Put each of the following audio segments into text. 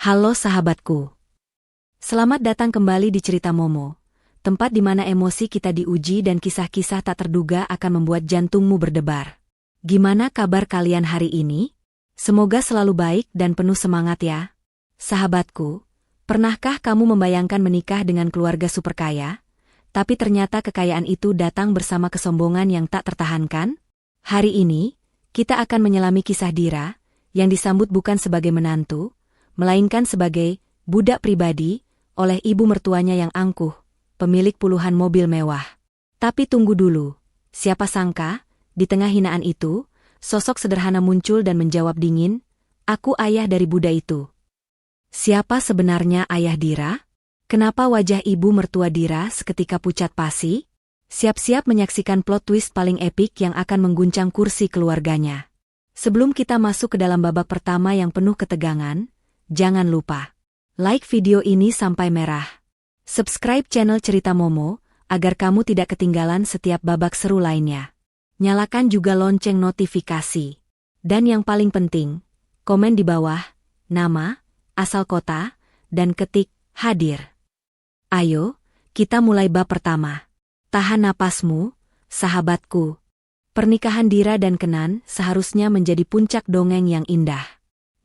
Halo sahabatku. Selamat datang kembali di Cerita Momo, tempat di mana emosi kita diuji dan kisah-kisah tak terduga akan membuat jantungmu berdebar. Gimana kabar kalian hari ini? Semoga selalu baik dan penuh semangat ya. Sahabatku, pernahkah kamu membayangkan menikah dengan keluarga super kaya, tapi ternyata kekayaan itu datang bersama kesombongan yang tak tertahankan? Hari ini, kita akan menyelami kisah Dira, yang disambut bukan sebagai menantu, melainkan sebagai budak pribadi oleh ibu mertuanya yang angkuh, pemilik puluhan mobil mewah. Tapi tunggu dulu, siapa sangka, di tengah hinaan itu, sosok sederhana muncul dan menjawab dingin, "Aku ayah dari budak itu." Siapa sebenarnya ayah Dira? Kenapa wajah ibu mertua Dira seketika pucat pasi? Siap-siap menyaksikan plot twist paling epik yang akan mengguncang kursi keluarganya. Sebelum kita masuk ke dalam babak pertama yang penuh ketegangan, jangan lupa like video ini sampai merah. Subscribe channel Cerita Momo, agar kamu tidak ketinggalan setiap babak seru lainnya. Nyalakan juga lonceng notifikasi. Dan yang paling penting, komen di bawah, nama, asal kota, dan ketik, hadir. Ayo, kita mulai bab pertama. Tahan napasmu, sahabatku. Pernikahan Dira dan Kenan seharusnya menjadi puncak dongeng yang indah.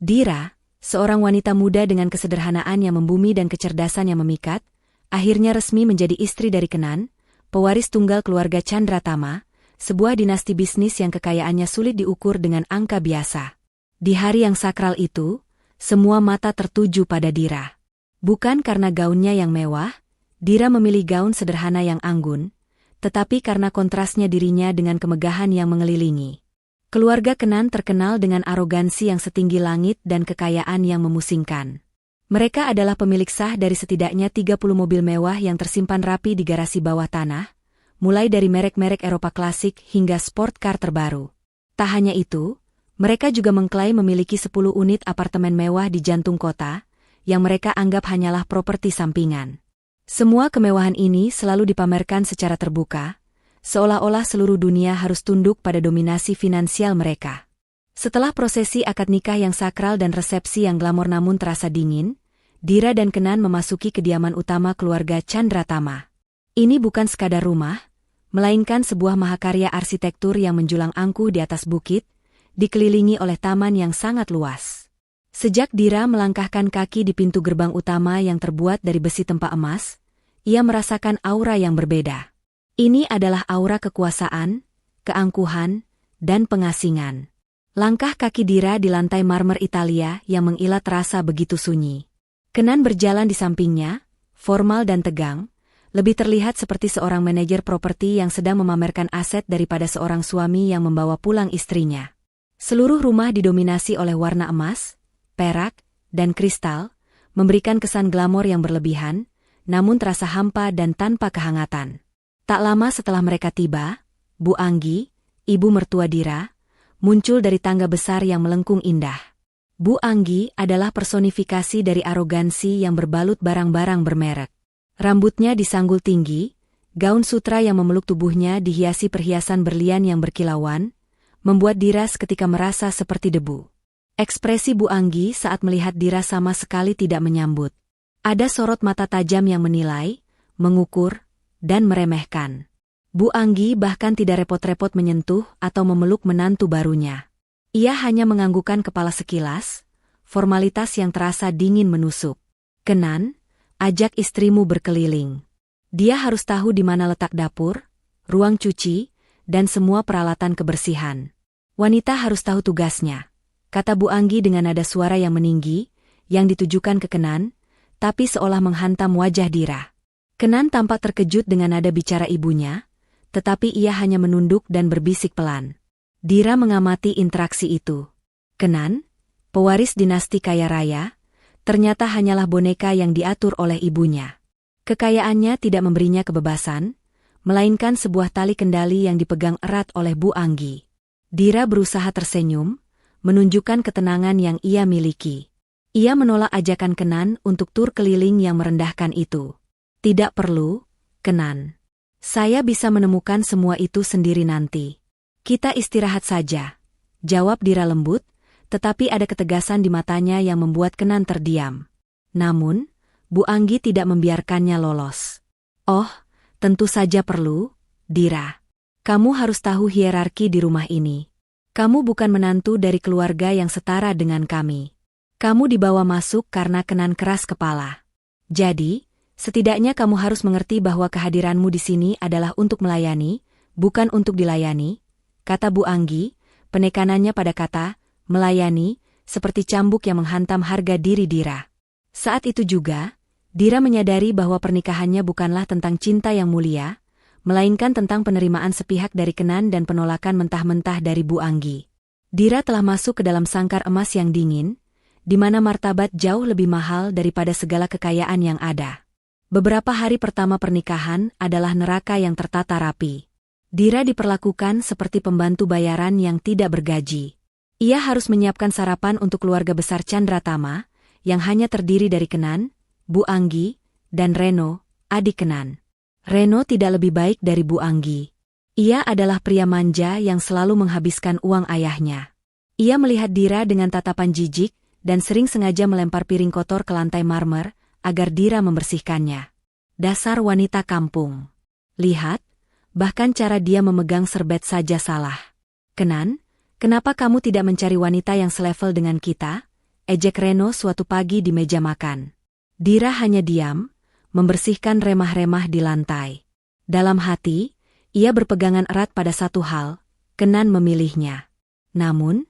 Dira, seorang wanita muda dengan kesederhanaan yang membumi dan kecerdasan yang memikat, akhirnya resmi menjadi istri dari Kenan, pewaris tunggal keluarga Chandratama, sebuah dinasti bisnis yang kekayaannya sulit diukur dengan angka biasa. Di hari yang sakral itu, semua mata tertuju pada Dira. Bukan karena gaunnya yang mewah, Dira memilih gaun sederhana yang anggun, tetapi karena kontrasnya dirinya dengan kemegahan yang mengelilingi. Keluarga Kenan terkenal dengan arogansi yang setinggi langit dan kekayaan yang memusingkan. Mereka adalah pemilik sah dari setidaknya 30 mobil mewah yang tersimpan rapi di garasi bawah tanah, mulai dari merek-merek Eropa klasik hingga sport car terbaru. Tak hanya itu, mereka juga mengklaim memiliki 10 unit apartemen mewah di jantung kota, yang mereka anggap hanyalah properti sampingan. Semua kemewahan ini selalu dipamerkan secara terbuka, seolah-olah seluruh dunia harus tunduk pada dominasi finansial mereka. Setelah prosesi akad nikah yang sakral dan resepsi yang glamor namun terasa dingin, Dira dan Kenan memasuki kediaman utama keluarga Chandratama. Ini bukan sekadar rumah, melainkan sebuah mahakarya arsitektur yang menjulang angkuh di atas bukit, dikelilingi oleh taman yang sangat luas. Sejak Dira melangkahkan kaki di pintu gerbang utama yang terbuat dari besi tempa emas, ia merasakan aura yang berbeda. Ini adalah aura kekuasaan, keangkuhan, dan pengasingan. Langkah kaki Dira di lantai marmer Italia yang mengilat terasa begitu sunyi. Kenan berjalan di sampingnya, formal dan tegang, lebih terlihat seperti seorang manajer properti yang sedang memamerkan aset daripada seorang suami yang membawa pulang istrinya. Seluruh rumah didominasi oleh warna emas, perak, dan kristal, memberikan kesan glamor yang berlebihan, namun terasa hampa dan tanpa kehangatan. Tak lama setelah mereka tiba, Bu Anggi, ibu mertua Dira, muncul dari tangga besar yang melengkung indah. Bu Anggi adalah personifikasi dari arogansi yang berbalut barang-barang bermerek. Rambutnya disanggul tinggi, gaun sutra yang memeluk tubuhnya dihiasi perhiasan berlian yang berkilauan, membuat Dira seketika merasa seperti debu. Ekspresi Bu Anggi saat melihat Dira sama sekali tidak menyambut. Ada sorot mata tajam yang menilai, mengukur, dan meremehkan. Bu Anggi bahkan tidak repot-repot menyentuh atau memeluk menantu barunya. Ia hanya menganggukkan kepala sekilas, formalitas yang terasa dingin menusuk. "Kenan, ajak istrimu berkeliling. Dia harus tahu di mana letak dapur, ruang cuci, dan semua peralatan kebersihan. Wanita harus tahu tugasnya," kata Bu Anggi dengan nada suara yang meninggi, yang ditujukan ke Kenan, tapi seolah menghantam wajah Dira. Kenan tampak terkejut dengan nada bicara ibunya, tetapi ia hanya menunduk dan berbisik pelan. Dira mengamati interaksi itu. Kenan, pewaris dinasti kaya raya, ternyata hanyalah boneka yang diatur oleh ibunya. Kekayaannya tidak memberinya kebebasan, melainkan sebuah tali kendali yang dipegang erat oleh Bu Anggi. Dira berusaha tersenyum, menunjukkan ketenangan yang ia miliki. Ia menolak ajakan Kenan untuk tur keliling yang merendahkan itu. "Tidak perlu, Kenan. Saya bisa menemukan semua itu sendiri nanti. Kita istirahat saja," jawab Dira lembut, tetapi ada ketegasan di matanya yang membuat Kenan terdiam. Namun, Bu Anggi tidak membiarkannya lolos. "Oh, tentu saja perlu, Dira. Kamu harus tahu hierarki di rumah ini. Kamu bukan menantu dari keluarga yang setara dengan kami. Kamu dibawa masuk karena Kenan keras kepala. Jadi, setidaknya kamu harus mengerti bahwa kehadiranmu di sini adalah untuk melayani, bukan untuk dilayani," kata Bu Anggi, penekanannya pada kata melayani, seperti cambuk yang menghantam harga diri Dira. Saat itu juga, Dira menyadari bahwa pernikahannya bukanlah tentang cinta yang mulia, melainkan tentang penerimaan sepihak dari Kenan dan penolakan mentah-mentah dari Bu Anggi. Dira telah masuk ke dalam sangkar emas yang dingin, di mana martabat jauh lebih mahal daripada segala kekayaan yang ada. Beberapa hari pertama pernikahan adalah neraka yang tertata rapi. Dira diperlakukan seperti pembantu bayaran yang tidak bergaji. Ia harus menyiapkan sarapan untuk keluarga besar Chandratama, yang hanya terdiri dari Kenan, Bu Anggi, dan Reno, adik Kenan. Reno tidak lebih baik dari Bu Anggi. Ia adalah pria manja yang selalu menghabiskan uang ayahnya. Ia melihat Dira dengan tatapan jijik dan sering sengaja melempar piring kotor ke lantai marmer agar Dira membersihkannya. Dasar wanita kampung. Lihat, bahkan cara dia memegang serbet saja salah. "Kenan, kenapa kamu tidak mencari wanita yang selevel dengan kita?" ejek Reno suatu pagi di meja makan. Dira hanya diam, membersihkan remah-remah di lantai. Dalam hati, ia berpegangan erat pada satu hal, Kenan memilihnya. Namun,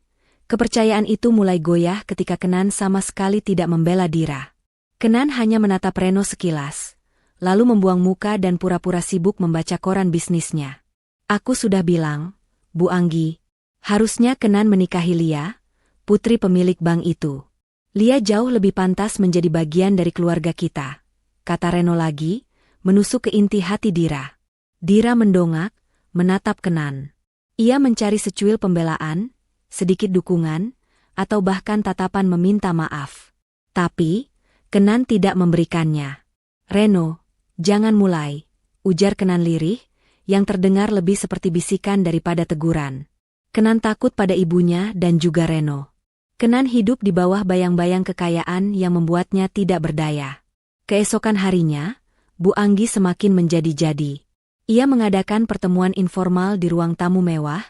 kepercayaan itu mulai goyah ketika Kenan sama sekali tidak membela Dira. Kenan hanya menatap Reno sekilas, lalu membuang muka dan pura-pura sibuk membaca koran bisnisnya. "Aku sudah bilang, Bu Anggi, harusnya Kenan menikahi Lia, putri pemilik bank itu. Lia jauh lebih pantas menjadi bagian dari keluarga kita," kata Reno lagi, menusuk ke inti hati Dira. Dira mendongak, menatap Kenan. Ia mencari secuil pembelaan, sedikit dukungan, atau bahkan tatapan meminta maaf. Tapi, Kenan tidak memberikannya. "Reno, jangan mulai," ujar Kenan lirih, yang terdengar lebih seperti bisikan daripada teguran. Kenan takut pada ibunya dan juga Reno. Kenan hidup di bawah bayang-bayang kekayaan yang membuatnya tidak berdaya. Keesokan harinya, Bu Anggi semakin menjadi-jadi. Ia mengadakan pertemuan informal di ruang tamu mewah,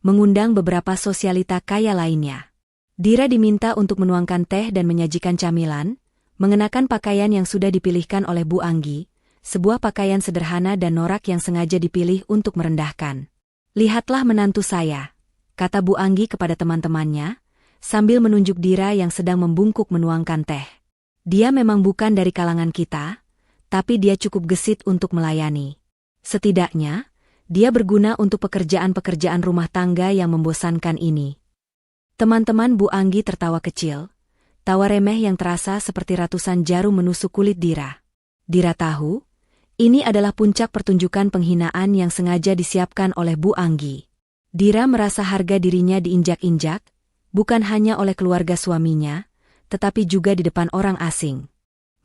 mengundang beberapa sosialita kaya lainnya. Dira diminta untuk menuangkan teh dan menyajikan camilan, mengenakan pakaian yang sudah dipilihkan oleh Bu Anggi, sebuah pakaian sederhana dan norak yang sengaja dipilih untuk merendahkan. "Lihatlah menantu saya," kata Bu Anggi kepada teman-temannya, sambil menunjuk Dira yang sedang membungkuk menuangkan teh. "Dia memang bukan dari kalangan kita, tapi dia cukup gesit untuk melayani. Setidaknya, dia berguna untuk pekerjaan-pekerjaan rumah tangga yang membosankan ini." Teman-teman Bu Anggi tertawa kecil, tawa remeh yang terasa seperti ratusan jarum menusuk kulit Dira. Dira tahu, ini adalah puncak pertunjukan penghinaan yang sengaja disiapkan oleh Bu Anggi. Dira merasa harga dirinya diinjak-injak, bukan hanya oleh keluarga suaminya, tetapi juga di depan orang asing.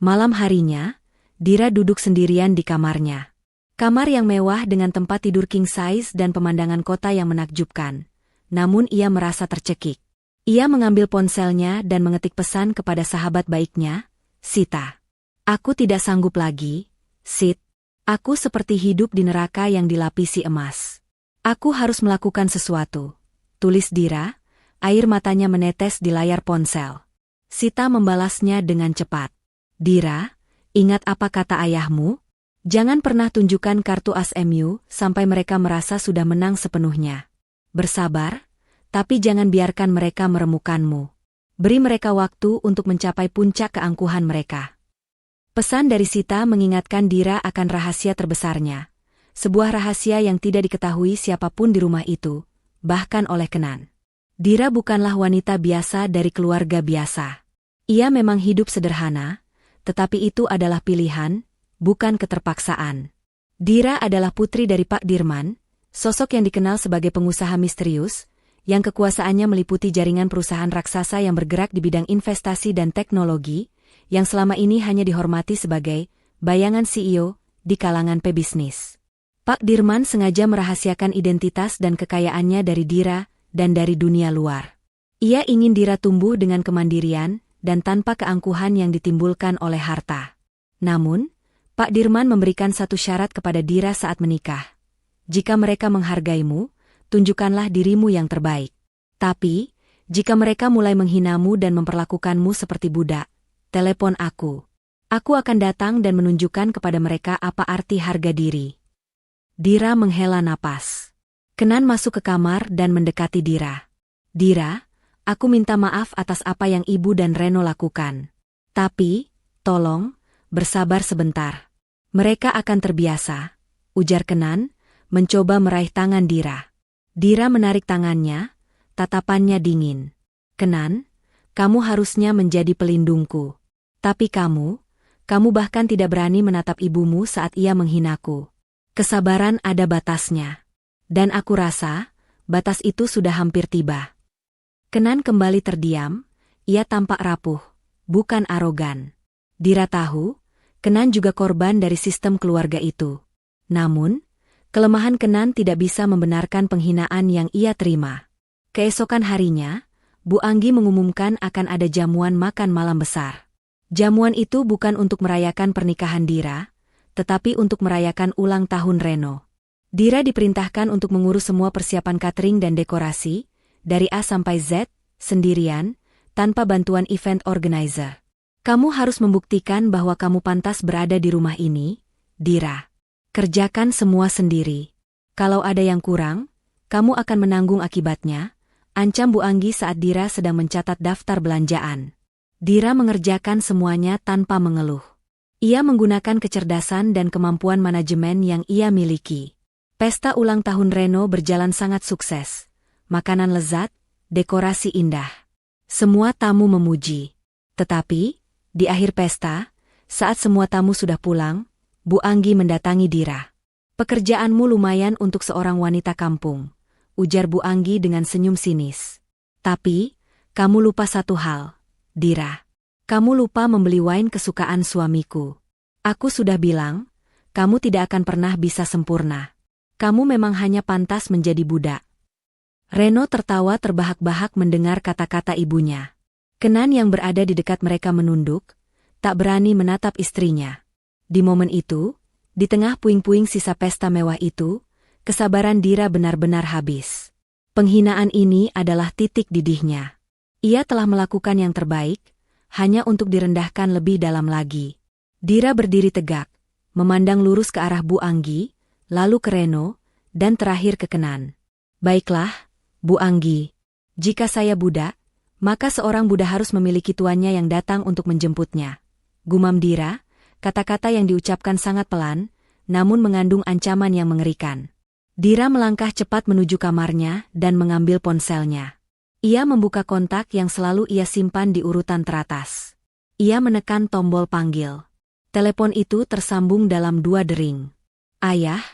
Malam harinya, Dira duduk sendirian di kamarnya. Kamar yang mewah dengan tempat tidur king size dan pemandangan kota yang menakjubkan. Namun ia merasa tercekik. Ia mengambil ponselnya dan mengetik pesan kepada sahabat baiknya, "Sita. Aku tidak sanggup lagi, Sit. Aku seperti hidup di neraka yang dilapisi emas. Aku harus melakukan sesuatu," tulis Dira, air matanya menetes di layar ponsel. Sita membalasnya dengan cepat. "Dira, ingat apa kata ayahmu? Jangan pernah tunjukkan kartu as MU sampai mereka merasa sudah menang sepenuhnya. Bersabar, tapi jangan biarkan mereka meremukanmu. Beri mereka waktu untuk mencapai puncak keangkuhan mereka." Pesan dari Sita mengingatkan Dira akan rahasia terbesarnya. Sebuah rahasia yang tidak diketahui siapapun di rumah itu, bahkan oleh Kenan. Dira bukanlah wanita biasa dari keluarga biasa. Ia memang hidup sederhana, tetapi itu adalah pilihan, bukan keterpaksaan. Dira adalah putri dari Pak Dirman, sosok yang dikenal sebagai pengusaha misterius, yang kekuasaannya meliputi jaringan perusahaan raksasa yang bergerak di bidang investasi dan teknologi, yang selama ini hanya dihormati sebagai bayangan CEO di kalangan pebisnis. Pak Dirman sengaja merahasiakan identitas dan kekayaannya dari Dira dan dari dunia luar. Ia ingin Dira tumbuh dengan kemandirian, dan tanpa keangkuhan yang ditimbulkan oleh harta. Namun, Pak Dirman memberikan satu syarat kepada Dira saat menikah. Jika mereka menghargaimu, tunjukkanlah dirimu yang terbaik. Tapi, jika mereka mulai menghinamu dan memperlakukanmu seperti budak, telepon aku. Aku akan datang dan menunjukkan kepada mereka apa arti harga diri. Dira menghela napas. Kenan masuk ke kamar dan mendekati Dira. Dira, aku minta maaf atas apa yang Ibu dan Reno lakukan. Tapi, tolong, bersabar sebentar. Mereka akan terbiasa, ujar Kenan, mencoba meraih tangan Dira. Dira menarik tangannya, tatapannya dingin. Kenan, kamu harusnya menjadi pelindungku. Tapi kamu bahkan tidak berani menatap ibumu saat ia menghinaku. Kesabaran ada batasnya. Dan aku rasa, batas itu sudah hampir tiba. Kenan kembali terdiam, ia tampak rapuh, bukan arogan. Dira tahu, Kenan juga korban dari sistem keluarga itu. Namun, kelemahan Kenan tidak bisa membenarkan penghinaan yang ia terima. Keesokan harinya, Bu Anggi mengumumkan akan ada jamuan makan malam besar. Jamuan itu bukan untuk merayakan pernikahan Dira, tetapi untuk merayakan ulang tahun Reno. Dira diperintahkan untuk mengurus semua persiapan catering dan dekorasi, dari A sampai Z, sendirian, tanpa bantuan event organizer. Kamu harus membuktikan bahwa kamu pantas berada di rumah ini, Dira. Kerjakan semua sendiri. Kalau ada yang kurang, kamu akan menanggung akibatnya, ancam Bu Anggi saat Dira sedang mencatat daftar belanjaan. Dira mengerjakan semuanya tanpa mengeluh. Ia menggunakan kecerdasan dan kemampuan manajemen yang ia miliki. Pesta ulang tahun Reno berjalan sangat sukses. Makanan lezat, dekorasi indah. Semua tamu memuji. Tetapi, di akhir pesta, saat semua tamu sudah pulang, Bu Anggi mendatangi Dira. Pekerjaanmu lumayan untuk seorang wanita kampung, ujar Bu Anggi dengan senyum sinis. Tapi, kamu lupa satu hal. Dira, kamu lupa membeli wine kesukaan suamiku. Aku sudah bilang, kamu tidak akan pernah bisa sempurna. Kamu memang hanya pantas menjadi budak. Reno tertawa terbahak-bahak mendengar kata-kata ibunya. Kenan yang berada di dekat mereka menunduk, tak berani menatap istrinya. Di momen itu, di tengah puing-puing sisa pesta mewah itu, kesabaran Dira benar-benar habis. Penghinaan ini adalah titik didihnya. Ia telah melakukan yang terbaik, hanya untuk direndahkan lebih dalam lagi. Dira berdiri tegak, memandang lurus ke arah Bu Anggi, lalu ke Reno, dan terakhir ke Kenan. Baiklah, Bu Anggi. Jika saya budak, maka seorang budak harus memiliki tuannya yang datang untuk menjemputnya. Gumam Dira, kata-kata yang diucapkan sangat pelan, namun mengandung ancaman yang mengerikan. Dira melangkah cepat menuju kamarnya dan mengambil ponselnya. Ia membuka kontak yang selalu ia simpan di urutan teratas. Ia menekan tombol panggil. Telepon itu tersambung dalam 2 dering. Ayah,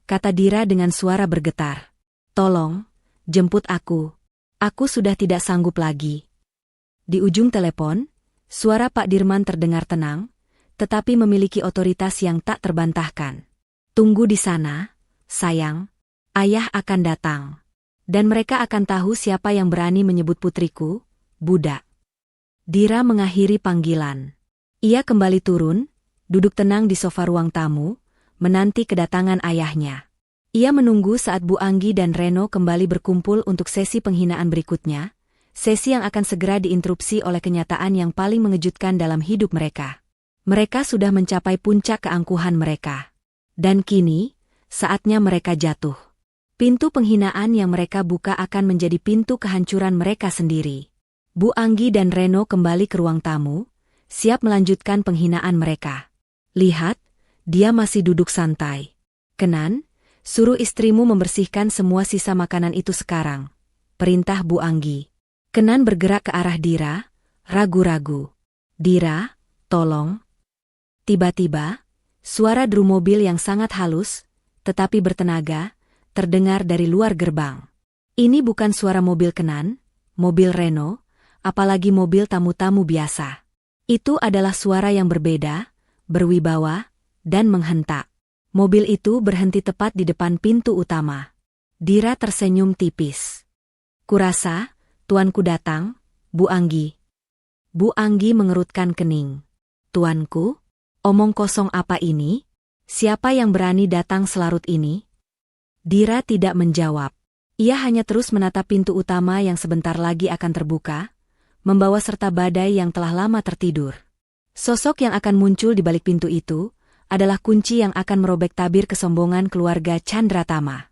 kata Dira dengan suara bergetar. Tolong, jemput aku. Aku sudah tidak sanggup lagi. Di ujung telepon, suara Pak Dirman terdengar tenang, tetapi memiliki otoritas yang tak terbantahkan. Tunggu di sana, sayang. Ayah akan datang. Dan mereka akan tahu siapa yang berani menyebut putriku, budak. Dira mengakhiri panggilan. Ia kembali turun, duduk tenang di sofa ruang tamu, menanti kedatangan ayahnya. Ia menunggu saat Bu Anggi dan Reno kembali berkumpul untuk sesi penghinaan berikutnya, sesi yang akan segera diinterupsi oleh kenyataan yang paling mengejutkan dalam hidup mereka. Mereka sudah mencapai puncak keangkuhan mereka. Dan kini, saatnya mereka jatuh. Pintu penghinaan yang mereka buka akan menjadi pintu kehancuran mereka sendiri. Bu Anggi dan Reno kembali ke ruang tamu, siap melanjutkan penghinaan mereka. Lihat, dia masih duduk santai. Kenan, suruh istrimu membersihkan semua sisa makanan itu sekarang. Perintah Bu Anggi. Kenan bergerak ke arah Dira, ragu-ragu. Dira, tolong. Tiba-tiba, suara drum mobil yang sangat halus, tetapi bertenaga, terdengar dari luar gerbang. Ini bukan suara mobil Kenan, mobil Reno, apalagi mobil tamu-tamu biasa. Itu adalah suara yang berbeda, berwibawa, dan menghentak. Mobil itu berhenti tepat di depan pintu utama. Dira tersenyum tipis. Kurasa, tuanku datang, Bu Anggi. Bu Anggi mengerutkan kening. Tuanku, omong kosong apa ini? Siapa yang berani datang selarut ini? Dira tidak menjawab. Ia hanya terus menatap pintu utama yang sebentar lagi akan terbuka, membawa serta badai yang telah lama tertidur. Sosok yang akan muncul di balik pintu itu adalah kunci yang akan merobek tabir kesombongan keluarga Chandratama.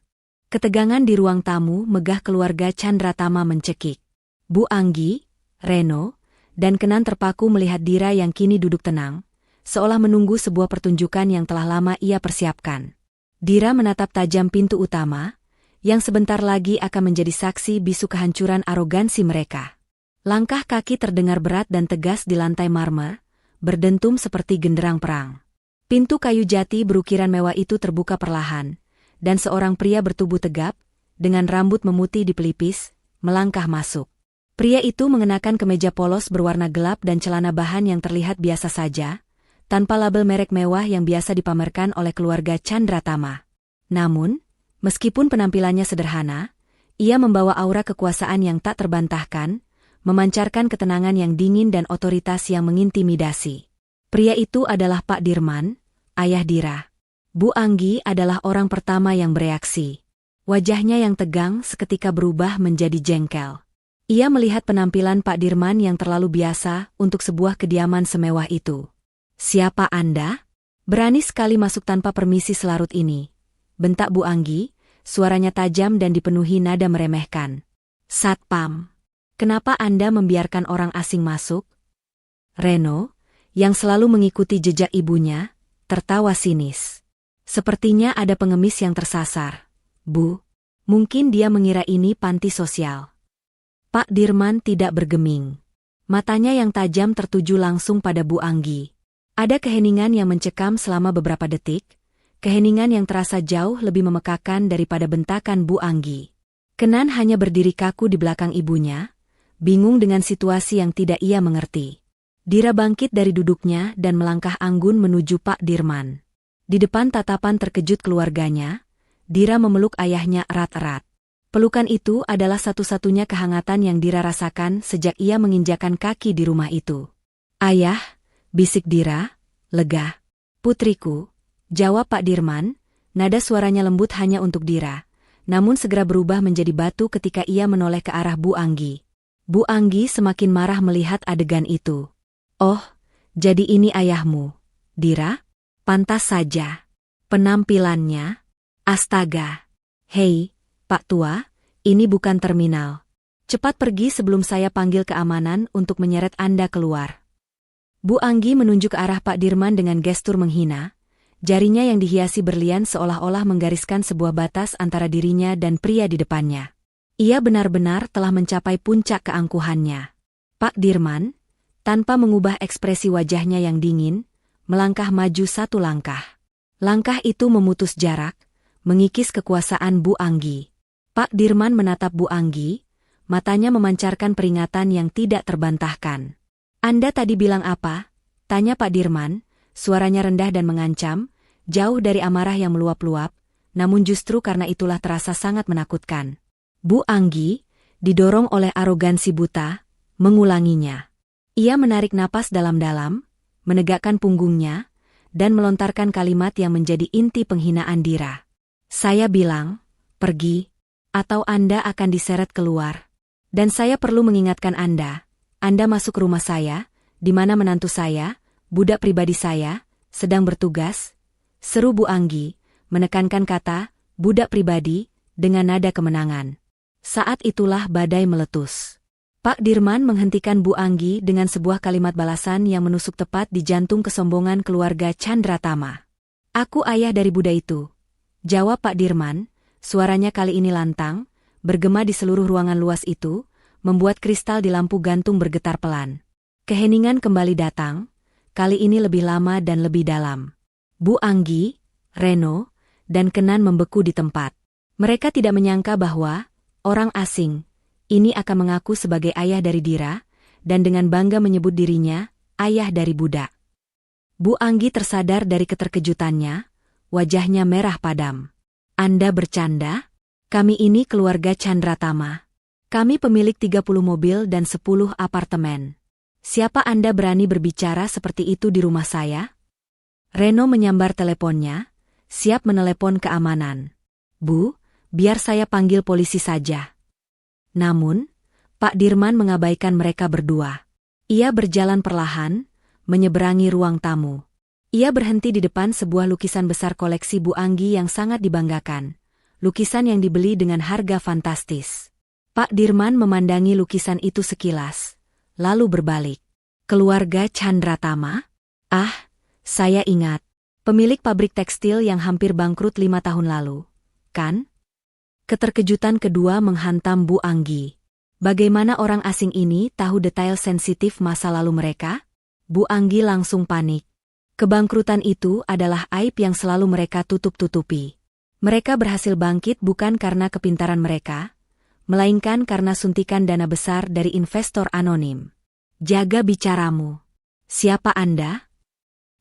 Ketegangan di ruang tamu megah keluarga Chandratama mencekik. Bu Anggi, Reno, dan Kenan terpaku melihat Dira yang kini duduk tenang, seolah menunggu sebuah pertunjukan yang telah lama ia persiapkan. Dira menatap tajam pintu utama, yang sebentar lagi akan menjadi saksi bisu kehancuran arogansi mereka. Langkah kaki terdengar berat dan tegas di lantai marmer, berdentum seperti genderang perang. Pintu kayu jati berukiran mewah itu terbuka perlahan, dan seorang pria bertubuh tegap, dengan rambut memutih di pelipis, melangkah masuk. Pria itu mengenakan kemeja polos berwarna gelap dan celana bahan yang terlihat biasa saja, tanpa label merek mewah yang biasa dipamerkan oleh keluarga Chandratama. Namun, meskipun penampilannya sederhana, ia membawa aura kekuasaan yang tak terbantahkan, memancarkan ketenangan yang dingin dan otoritas yang mengintimidasi. Pria itu adalah Pak Dirman, ayah Dira. Bu Anggi adalah orang pertama yang bereaksi. Wajahnya yang tegang seketika berubah menjadi jengkel. Ia melihat penampilan Pak Dirman yang terlalu biasa untuk sebuah kediaman semewah itu. "Siapa Anda? Berani sekali masuk tanpa permisi selarut ini," bentak Bu Anggi, suaranya tajam dan dipenuhi nada meremehkan. "Satpam, kenapa Anda membiarkan orang asing masuk?" Reno, yang selalu mengikuti jejak ibunya, tertawa sinis. "Sepertinya ada pengemis yang tersasar, Bu. Mungkin dia mengira ini panti sosial." Pak Dirman tidak bergeming. Matanya yang tajam tertuju langsung pada Bu Anggi. Ada keheningan yang mencekam selama beberapa detik, keheningan yang terasa jauh lebih memekakan daripada bentakan Bu Anggi. Kenan hanya berdiri kaku di belakang ibunya, bingung dengan situasi yang tidak ia mengerti. Dira bangkit dari duduknya dan melangkah anggun menuju Pak Dirman. Di depan tatapan terkejut keluarganya, Dira memeluk ayahnya erat-erat. Pelukan itu adalah satu-satunya kehangatan yang Dira rasakan sejak ia menginjakan kaki di rumah itu. "Ayah," bisik Dira, "lega." "Putriku," jawab Pak Dirman, nada suaranya lembut hanya untuk Dira, namun segera berubah menjadi batu ketika ia menoleh ke arah Bu Anggi. Bu Anggi semakin marah melihat adegan itu. "Oh, jadi ini ayahmu, Dira? Pantas saja. Penampilannya, astaga. Hei, Pak Tua, ini bukan terminal. Cepat pergi sebelum saya panggil keamanan untuk menyeret Anda keluar." Bu Anggi menunjuk ke arah Pak Dirman dengan gestur menghina, jarinya yang dihiasi berlian seolah-olah menggariskan sebuah batas antara dirinya dan pria di depannya. Ia benar-benar telah mencapai puncak keangkuhannya. Pak Dirman, tanpa mengubah ekspresi wajahnya yang dingin, melangkah maju satu langkah. Langkah itu memutus jarak, mengikis kekuasaan Bu Anggi. Pak Dirman menatap Bu Anggi, matanya memancarkan peringatan yang tidak terbantahkan. "Anda tadi bilang apa?" tanya Pak Dirman, suaranya rendah dan mengancam, jauh dari amarah yang meluap-luap, namun justru karena itulah terasa sangat menakutkan. Bu Anggi, didorong oleh arogansi buta, mengulanginya. Ia menarik napas dalam-dalam, menegakkan punggungnya, dan melontarkan kalimat yang menjadi inti penghinaan Dira. "Saya bilang, pergi, atau Anda akan diseret keluar. Dan saya perlu mengingatkan Anda masuk rumah saya, di mana menantu saya, budak pribadi saya, sedang bertugas," seru Bu Anggi, menekankan kata, "budak pribadi," dengan nada kemenangan. Saat itulah badai meletus. Pak Dirman menghentikan Bu Anggi dengan sebuah kalimat balasan yang menusuk tepat di jantung kesombongan keluarga Chandratama. "Aku ayah dari budak itu," jawab Pak Dirman, suaranya kali ini lantang, bergema di seluruh ruangan luas itu, membuat kristal di lampu gantung bergetar pelan. Keheningan kembali datang, kali ini lebih lama dan lebih dalam. Bu Anggi, Reno, dan Kenan membeku di tempat. Mereka tidak menyangka bahwa orang asing ini akan mengaku sebagai ayah dari Dira, dan dengan bangga menyebut dirinya ayah dari budak. Bu Anggi tersadar dari keterkejutannya, wajahnya merah padam. "Anda bercanda? Kami ini keluarga Chandratama. Kami pemilik 30 mobil dan 10 apartemen. Siapa Anda berani berbicara seperti itu di rumah saya? Reno menyambar teleponnya, siap menelepon keamanan. Bu, biar saya panggil polisi saja. Namun, Pak Dirman mengabaikan mereka berdua. Ia berjalan perlahan, menyeberangi ruang tamu. Ia berhenti di depan sebuah lukisan besar koleksi Bu Anggi yang sangat dibanggakan. Lukisan yang dibeli dengan harga fantastis. Pak Dirman memandangi lukisan itu sekilas, lalu berbalik. Keluarga Chandratama? Ah, saya ingat. Pemilik pabrik tekstil yang hampir bangkrut 5 tahun lalu, kan? Keterkejutan kedua menghantam Bu Anggi. Bagaimana orang asing ini tahu detail sensitif masa lalu mereka? Bu Anggi langsung panik. Kebangkrutan itu adalah aib yang selalu mereka tutup-tutupi. Mereka berhasil bangkit bukan karena kepintaran mereka, melainkan karena suntikan dana besar dari investor anonim. Jaga bicaramu. Siapa Anda?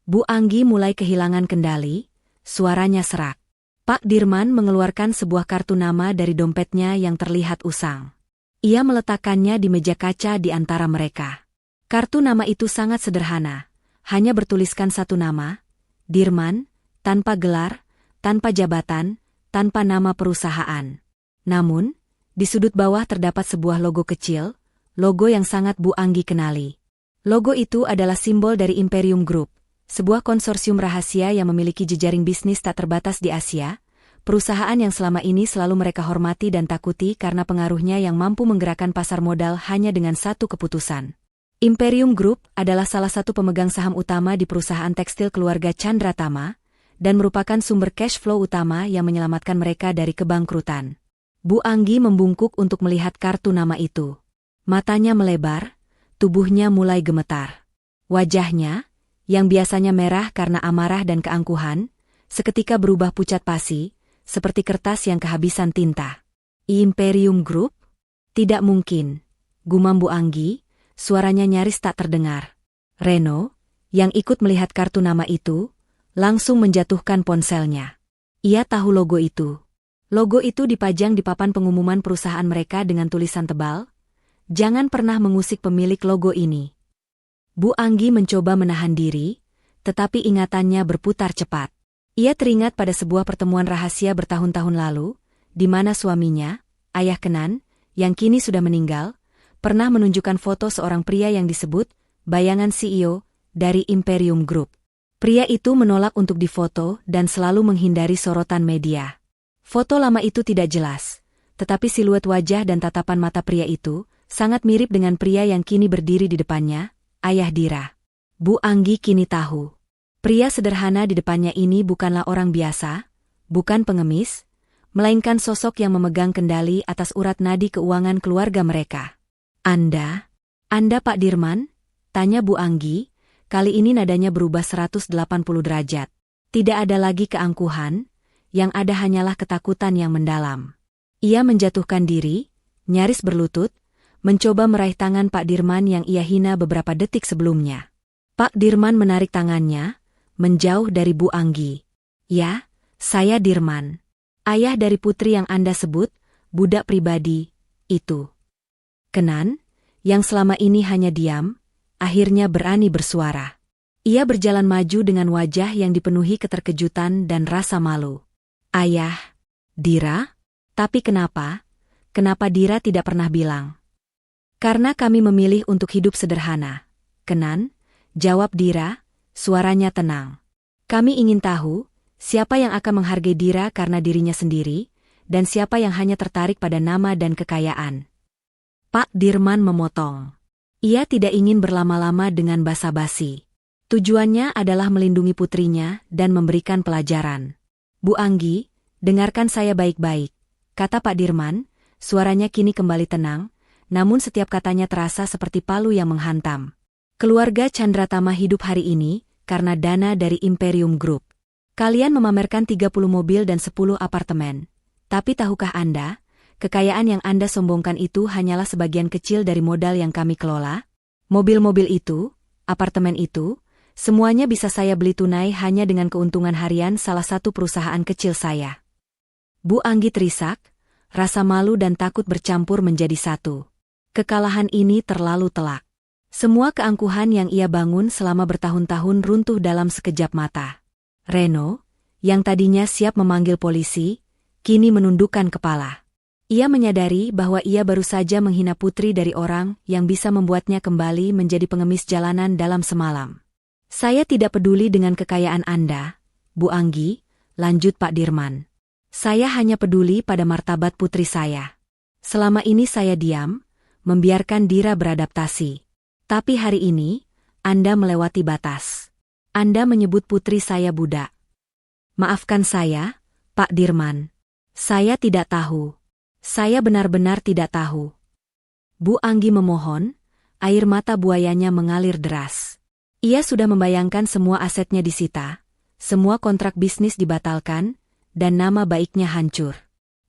Bu Anggi mulai kehilangan kendali, suaranya serak. Pak Dirman mengeluarkan sebuah kartu nama dari dompetnya yang terlihat usang. Ia meletakkannya di meja kaca di antara mereka. Kartu nama itu sangat sederhana, hanya bertuliskan satu nama, Dirman, tanpa gelar, tanpa jabatan, tanpa nama perusahaan. Namun, di sudut bawah terdapat sebuah logo kecil, logo yang sangat Bu Anggi kenali. Logo itu adalah simbol dari Imperium Group, sebuah konsorsium rahasia yang memiliki jejaring bisnis tak terbatas di Asia, perusahaan yang selama ini selalu mereka hormati dan takuti karena pengaruhnya yang mampu menggerakkan pasar modal hanya dengan satu keputusan. Imperium Group adalah salah satu pemegang saham utama di perusahaan tekstil keluarga Chandratama, dan merupakan sumber cash flow utama yang menyelamatkan mereka dari kebangkrutan. Bu Anggi membungkuk untuk melihat kartu nama itu. Matanya melebar, tubuhnya mulai gemetar. Wajahnya, yang biasanya merah karena amarah dan keangkuhan, seketika berubah pucat pasi, seperti kertas yang kehabisan tinta. Imperium Group? Tidak mungkin, gumam Bu Anggi, suaranya nyaris tak terdengar. Reno, yang ikut melihat kartu nama itu, langsung menjatuhkan ponselnya. Ia tahu logo itu. Logo itu dipajang di papan pengumuman perusahaan mereka dengan tulisan tebal, "Jangan pernah mengusik pemilik logo ini." Bu Anggi mencoba menahan diri, tetapi ingatannya berputar cepat. Ia teringat pada sebuah pertemuan rahasia bertahun-tahun lalu, di mana suaminya, Ayah Kenan, yang kini sudah meninggal, pernah menunjukkan foto seorang pria yang disebut bayangan CEO dari Imperium Group. Pria itu menolak untuk difoto dan selalu menghindari sorotan media. Foto lama itu tidak jelas, tetapi siluet wajah dan tatapan mata pria itu sangat mirip dengan pria yang kini berdiri di depannya, Ayah Dira. Bu Anggi kini tahu. Pria sederhana di depannya ini bukanlah orang biasa, bukan pengemis, melainkan sosok yang memegang kendali atas urat nadi keuangan keluarga mereka. Anda Pak Dirman? Tanya Bu Anggi. Kali ini nadanya berubah 180 derajat. Tidak ada lagi keangkuhan, yang ada hanyalah ketakutan yang mendalam. Ia menjatuhkan diri, nyaris berlutut, mencoba meraih tangan Pak Dirman yang ia hina beberapa detik sebelumnya. Pak Dirman menarik tangannya, menjauh dari Bu Anggi. Ya, saya Dirman. Ayah dari putri yang Anda sebut, budak pribadi, itu. Kenan, yang selama ini hanya diam, akhirnya berani bersuara. Ia berjalan maju dengan wajah yang dipenuhi keterkejutan dan rasa malu. Ayah, Dira? Tapi kenapa? Kenapa Dira tidak pernah bilang? Karena kami memilih untuk hidup sederhana. Kenan, jawab Dira, suaranya tenang. Kami ingin tahu, siapa yang akan menghargai Dira karena dirinya sendiri, dan siapa yang hanya tertarik pada nama dan kekayaan. Pak Dirman memotong. Ia tidak ingin berlama-lama dengan basa-basi. Tujuannya adalah melindungi putrinya dan memberikan pelajaran. Bu Anggi, dengarkan saya baik-baik, kata Pak Dirman, suaranya kini kembali tenang, namun setiap katanya terasa seperti palu yang menghantam. Keluarga Chandratama hidup hari ini karena dana dari Imperium Group. Kalian memamerkan 30 mobil dan 10 apartemen. Tapi tahukah Anda, kekayaan yang Anda sombongkan itu hanyalah sebagian kecil dari modal yang kami kelola? Mobil-mobil itu, apartemen itu, semuanya bisa saya beli tunai hanya dengan keuntungan harian salah satu perusahaan kecil saya. Bu Anggi terisak, rasa malu dan takut bercampur menjadi satu. Kekalahan ini terlalu telak. Semua keangkuhan yang ia bangun selama bertahun-tahun runtuh dalam sekejap mata. Reno, yang tadinya siap memanggil polisi, kini menundukkan kepala. Ia menyadari bahwa ia baru saja menghina putri dari orang yang bisa membuatnya kembali menjadi pengemis jalanan dalam semalam. Saya tidak peduli dengan kekayaan Anda, Bu Anggi, lanjut Pak Dirman. Saya hanya peduli pada martabat putri saya. Selama ini saya diam, membiarkan Dira beradaptasi. Tapi hari ini, Anda melewati batas. Anda menyebut putri saya budak. Maafkan saya, Pak Dirman. Saya tidak tahu. Saya benar-benar tidak tahu. Bu Anggi memohon, air mata buayanya mengalir deras. Ia sudah membayangkan semua asetnya disita, semua kontrak bisnis dibatalkan, dan nama baiknya hancur.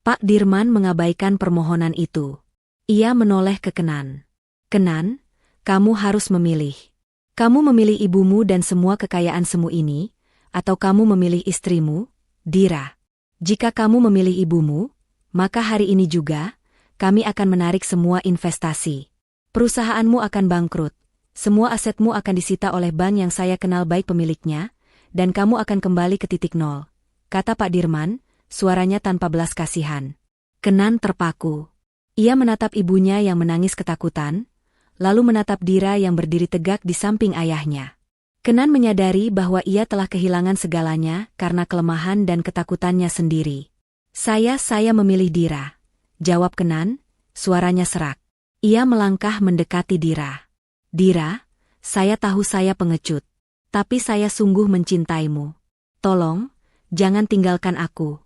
Pak Dirman mengabaikan permohonan itu. Ia menoleh ke Kenan. Kenan, kamu harus memilih. Kamu memilih ibumu dan semua kekayaan semu ini, atau kamu memilih istrimu, Dira. Jika kamu memilih ibumu, maka hari ini juga, kami akan menarik semua investasi. Perusahaanmu akan bangkrut, semua asetmu akan disita oleh bank yang saya kenal baik pemiliknya, dan kamu akan kembali ke titik nol, kata Pak Dirman, suaranya tanpa belas kasihan. Kenan terpaku. Ia menatap ibunya yang menangis ketakutan, lalu menatap Dira yang berdiri tegak di samping ayahnya. Kenan menyadari bahwa ia telah kehilangan segalanya karena kelemahan dan ketakutannya sendiri. Saya memilih Dira, jawab Kenan, suaranya serak. Ia melangkah mendekati Dira. Dira, saya tahu saya pengecut, tapi saya sungguh mencintaimu. Tolong, jangan tinggalkan aku.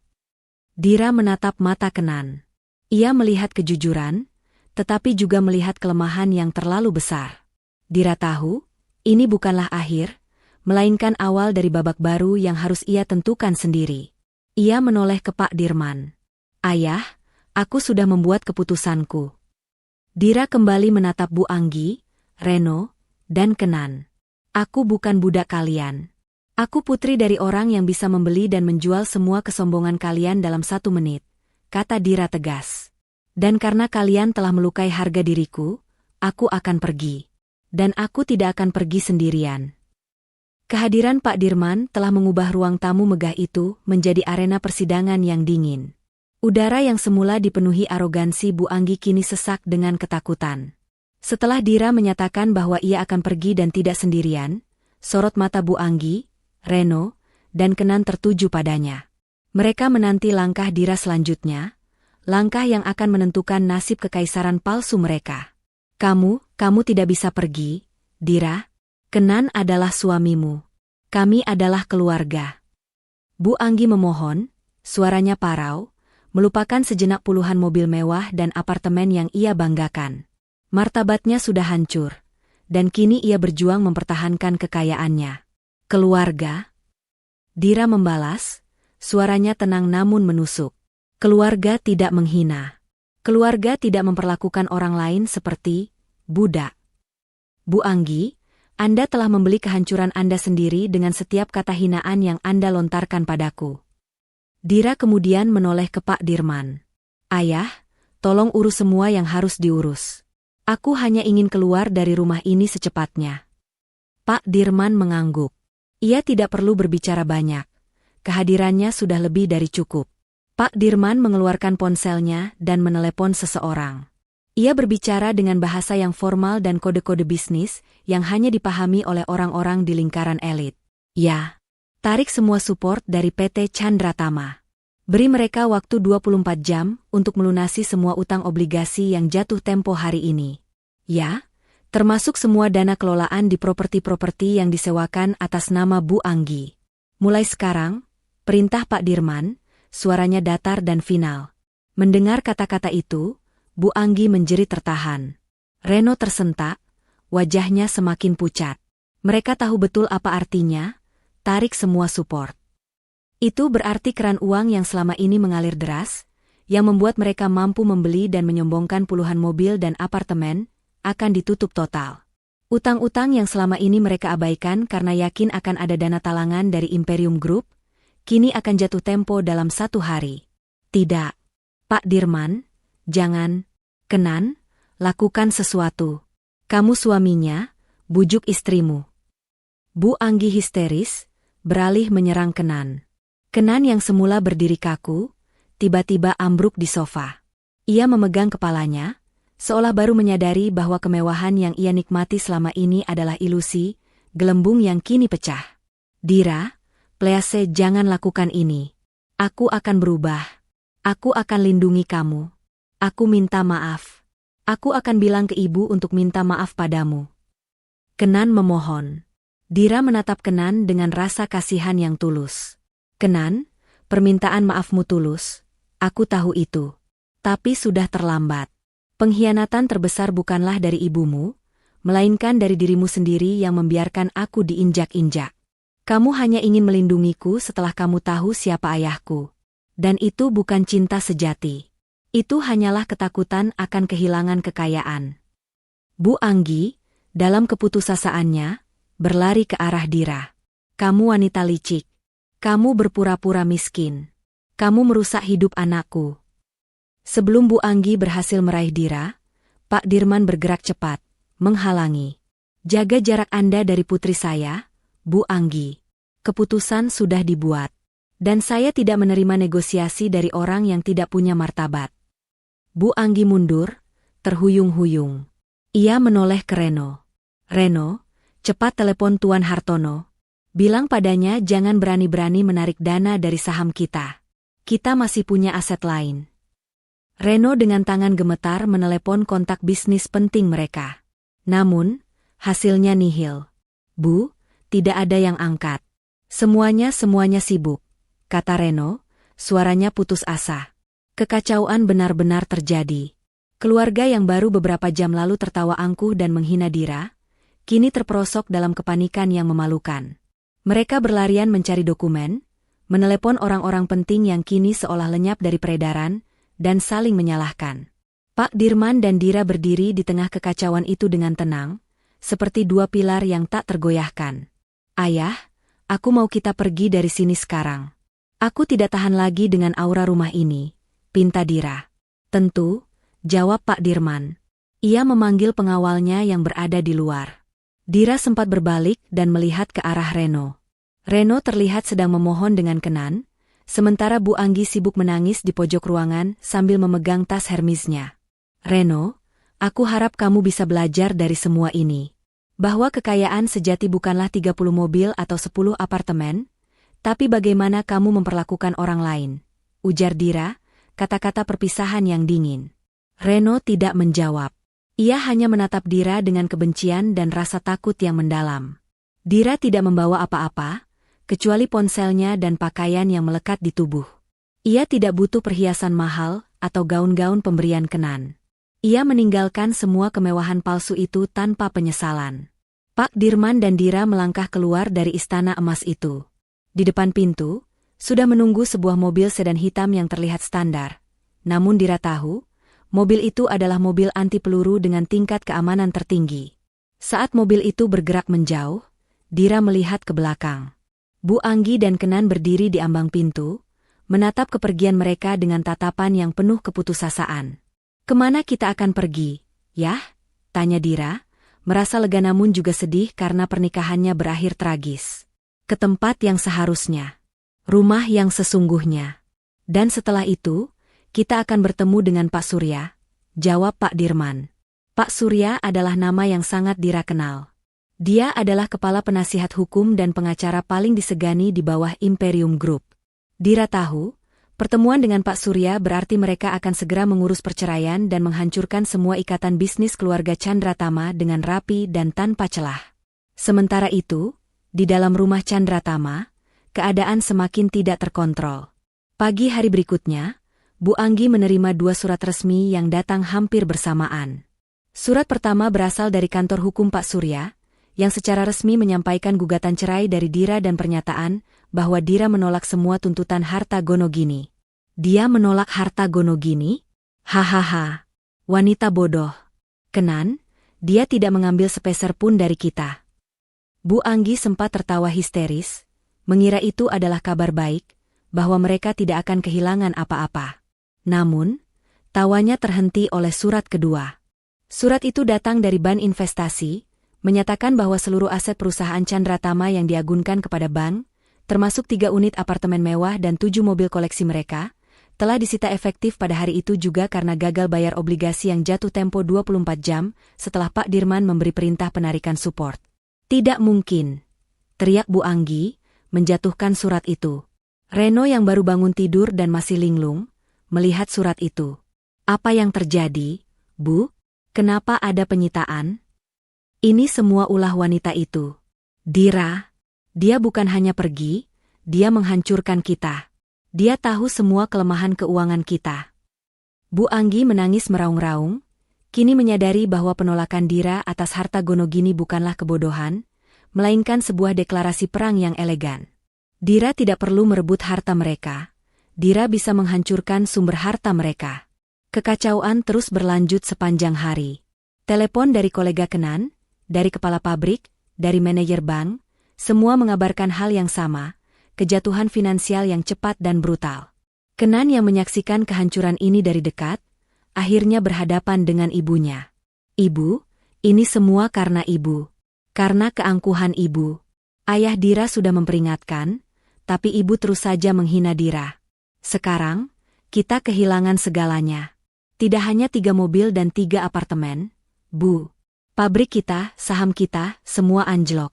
Dira menatap mata Kenan. Ia melihat kejujuran, tetapi juga melihat kelemahan yang terlalu besar. Dira tahu, ini bukanlah akhir, melainkan awal dari babak baru yang harus ia tentukan sendiri. Ia menoleh ke Pak Dirman. Ayah, aku sudah membuat keputusanku. Dira kembali menatap Bu Anggi, Reno, dan Kenan. Aku bukan budak kalian. Aku putri dari orang yang bisa membeli dan menjual semua kesombongan kalian dalam 1 menit, kata Dira tegas. Dan karena kalian telah melukai harga diriku, aku akan pergi. Dan aku tidak akan pergi sendirian. Kehadiran Pak Dirman telah mengubah ruang tamu megah itu menjadi arena persidangan yang dingin. Udara yang semula dipenuhi arogansi Bu Anggi kini sesak dengan ketakutan. Setelah Dira menyatakan bahwa ia akan pergi dan tidak sendirian, sorot mata Bu Anggi, Reno, dan Kenan tertuju padanya. Mereka menanti langkah Dira selanjutnya, langkah yang akan menentukan nasib kekaisaran palsu mereka. Kamu tidak bisa pergi, Dira. Kenan adalah suamimu. Kami adalah keluarga. Bu Anggi memohon, suaranya parau, melupakan sejenak puluhan mobil mewah dan apartemen yang ia banggakan. Martabatnya sudah hancur, dan kini ia berjuang mempertahankan kekayaannya. Keluarga? Dira membalas, suaranya tenang namun menusuk. Keluarga tidak menghina. Keluarga tidak memperlakukan orang lain seperti budak. Bu Anggi, Anda telah membeli kehancuran Anda sendiri dengan setiap kata hinaan yang Anda lontarkan padaku. Dira kemudian menoleh ke Pak Dirman. Ayah, tolong urus semua yang harus diurus. Aku hanya ingin keluar dari rumah ini secepatnya. Pak Dirman mengangguk. Ia tidak perlu berbicara banyak. Kehadirannya sudah lebih dari cukup. Pak Dirman mengeluarkan ponselnya dan menelepon seseorang. Ia berbicara dengan bahasa yang formal dan kode-kode bisnis yang hanya dipahami oleh orang-orang di lingkaran elit. Ya, tarik semua support dari PT Chandra Tama. Beri mereka waktu 24 jam untuk melunasi semua utang obligasi yang jatuh tempo hari ini. Ya, termasuk semua dana kelolaan di properti-properti yang disewakan atas nama Bu Anggi. Mulai sekarang, perintah Pak Dirman, suaranya datar dan final. Mendengar kata-kata itu, Bu Anggi menjerit tertahan. Reno tersentak, wajahnya semakin pucat. Mereka tahu betul apa artinya, tarik semua support. Itu berarti keran uang yang selama ini mengalir deras, yang membuat mereka mampu membeli dan menyombongkan puluhan mobil dan apartemen, akan ditutup total. Utang-utang yang selama ini mereka abaikan karena yakin akan ada dana talangan dari Imperium Group, kini akan jatuh tempo dalam 1 hari. Tidak. Pak Dirman, jangan. Kenan, lakukan sesuatu. Kamu suaminya, bujuk istrimu. Bu Anggi histeris, beralih menyerang Kenan. Kenan yang semula berdiri kaku, tiba-tiba ambruk di sofa. Ia memegang kepalanya, seolah baru menyadari bahwa kemewahan yang ia nikmati selama ini adalah ilusi, gelembung yang kini pecah. Dira, please jangan lakukan ini. Aku akan berubah. Aku akan lindungi kamu. Aku minta maaf. Aku akan bilang ke ibu untuk minta maaf padamu. Kenan memohon. Dira menatap Kenan dengan rasa kasihan yang tulus. Kenan, permintaan maafmu tulus. Aku tahu itu. Tapi sudah terlambat. Pengkhianatan terbesar bukanlah dari ibumu, melainkan dari dirimu sendiri yang membiarkan aku diinjak-injak. Kamu hanya ingin melindungiku setelah kamu tahu siapa ayahku. Dan itu bukan cinta sejati. Itu hanyalah ketakutan akan kehilangan kekayaan. Bu Anggi, dalam keputusasaannya, berlari ke arah Dira. Kamu wanita licik. Kamu berpura-pura miskin. Kamu merusak hidup anakku. Sebelum Bu Anggi berhasil meraih Dira, Pak Dirman bergerak cepat, menghalangi. Jaga jarak Anda dari putri saya, Bu Anggi. Keputusan sudah dibuat. Dan saya tidak menerima negosiasi dari orang yang tidak punya martabat. Bu Anggi mundur, terhuyung-huyung. Ia menoleh ke Reno. Reno, cepat telepon Tuan Hartono. Bilang padanya jangan berani-berani menarik dana dari saham kita. Kita masih punya aset lain. Reno dengan tangan gemetar menelepon kontak bisnis penting mereka. Namun, hasilnya nihil. Bu, tidak ada yang angkat. Semuanya sibuk, kata Reno, suaranya putus asa. Kekacauan benar-benar terjadi. Keluarga yang baru beberapa jam lalu tertawa angkuh dan menghina Dira, kini terperosok dalam kepanikan yang memalukan. Mereka berlarian mencari dokumen, menelepon orang-orang penting yang kini seolah lenyap dari peredaran, dan saling menyalahkan. Pak Dirman dan Dira berdiri di tengah kekacauan itu dengan tenang, seperti dua pilar yang tak tergoyahkan. Ayah, aku mau kita pergi dari sini sekarang. Aku tidak tahan lagi dengan aura rumah ini, pinta Dira. Tentu, jawab Pak Dirman. Ia memanggil pengawalnya yang berada di luar. Dira sempat berbalik dan melihat ke arah Reno. Reno terlihat sedang memohon dengan Kenan, sementara Bu Anggi sibuk menangis di pojok ruangan sambil memegang tas Hermesnya. Reno, aku harap kamu bisa belajar dari semua ini. Bahwa kekayaan sejati bukanlah 30 mobil atau 10 apartemen, tapi bagaimana kamu memperlakukan orang lain. Ujar Dira, kata-kata perpisahan yang dingin. Reno tidak menjawab. Ia hanya menatap Dira dengan kebencian dan rasa takut yang mendalam. Dira tidak membawa apa-apa, kecuali ponselnya dan pakaian yang melekat di tubuh. Ia tidak butuh perhiasan mahal atau gaun-gaun pemberian Kenan. Ia meninggalkan semua kemewahan palsu itu tanpa penyesalan. Pak Dirman dan Dira melangkah keluar dari istana emas itu. Di depan pintu, sudah menunggu sebuah mobil sedan hitam yang terlihat standar. Namun Dira tahu, mobil itu adalah mobil anti peluru dengan tingkat keamanan tertinggi. Saat mobil itu bergerak menjauh, Dira melihat ke belakang. Bu Anggi dan Kenan berdiri di ambang pintu, menatap kepergian mereka dengan tatapan yang penuh keputusasaan. Kemana kita akan pergi, yah? Tanya Dira, merasa lega namun juga sedih karena pernikahannya berakhir tragis. Ke tempat yang seharusnya. Rumah yang sesungguhnya. Dan setelah itu, kita akan bertemu dengan Pak Surya, jawab Pak Dirman. Pak Surya adalah nama yang sangat Dira kenal. Dia adalah kepala penasihat hukum dan pengacara paling disegani di bawah Imperium Group. Dira tahu, pertemuan dengan Pak Surya berarti mereka akan segera mengurus perceraian dan menghancurkan semua ikatan bisnis keluarga Chandratama dengan rapi dan tanpa celah. Sementara itu, di dalam rumah Chandratama, keadaan semakin tidak terkontrol. Pagi hari berikutnya, Bu Anggi menerima 2 surat resmi yang datang hampir bersamaan. Surat pertama berasal dari kantor hukum Pak Surya, yang secara resmi menyampaikan gugatan cerai dari Dira dan pernyataan bahwa Dira menolak semua tuntutan harta Gonogini. Dia menolak harta Gonogini? Hahaha. Wanita bodoh. Kenan, dia tidak mengambil sepeser pun dari kita. Bu Anggi sempat tertawa histeris, mengira itu adalah kabar baik, bahwa mereka tidak akan kehilangan apa-apa. Namun, tawanya terhenti oleh surat kedua. Surat itu datang dari bank investasi, menyatakan bahwa seluruh aset perusahaan Chandratama yang diagunkan kepada bank, termasuk 3 unit apartemen mewah dan 7 mobil koleksi mereka, telah disita efektif pada hari itu juga karena gagal bayar obligasi yang jatuh tempo 24 jam setelah Pak Dirman memberi perintah penarikan support. Tidak mungkin, teriak Bu Anggi, menjatuhkan surat itu. Reno yang baru bangun tidur dan masih linglung, melihat surat itu. Apa yang terjadi, Bu? Kenapa ada penyitaan? Ini semua ulah wanita itu. Dira, dia bukan hanya pergi, dia menghancurkan kita. Dia tahu semua kelemahan keuangan kita. Bu Anggi menangis meraung-raung, kini menyadari bahwa penolakan Dira atas harta Gonogini bukanlah kebodohan, melainkan sebuah deklarasi perang yang elegan. Dira tidak perlu merebut harta mereka. Dira bisa menghancurkan sumber harta mereka. Kekacauan terus berlanjut sepanjang hari. Telepon dari kolega Kenan, dari kepala pabrik, dari manajer bank, semua mengabarkan hal yang sama, kejatuhan finansial yang cepat dan brutal. Kenan yang menyaksikan kehancuran ini dari dekat, akhirnya berhadapan dengan ibunya. Ibu, ini semua karena ibu. Karena keangkuhan ibu. Ayah Dira sudah memperingatkan, tapi ibu terus saja menghina Dira. Sekarang, kita kehilangan segalanya. Tidak hanya 3 mobil dan 3 apartemen, Bu. Pabrik kita, saham kita, semua anjlok.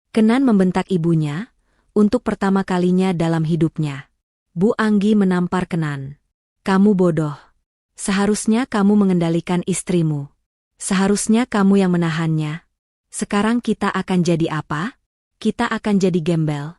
Kenan membentak ibunya, untuk pertama kalinya dalam hidupnya. Bu Anggi menampar Kenan. Kamu bodoh. Seharusnya kamu mengendalikan istrimu. Seharusnya kamu yang menahannya. Sekarang kita akan jadi apa? Kita akan jadi gembel.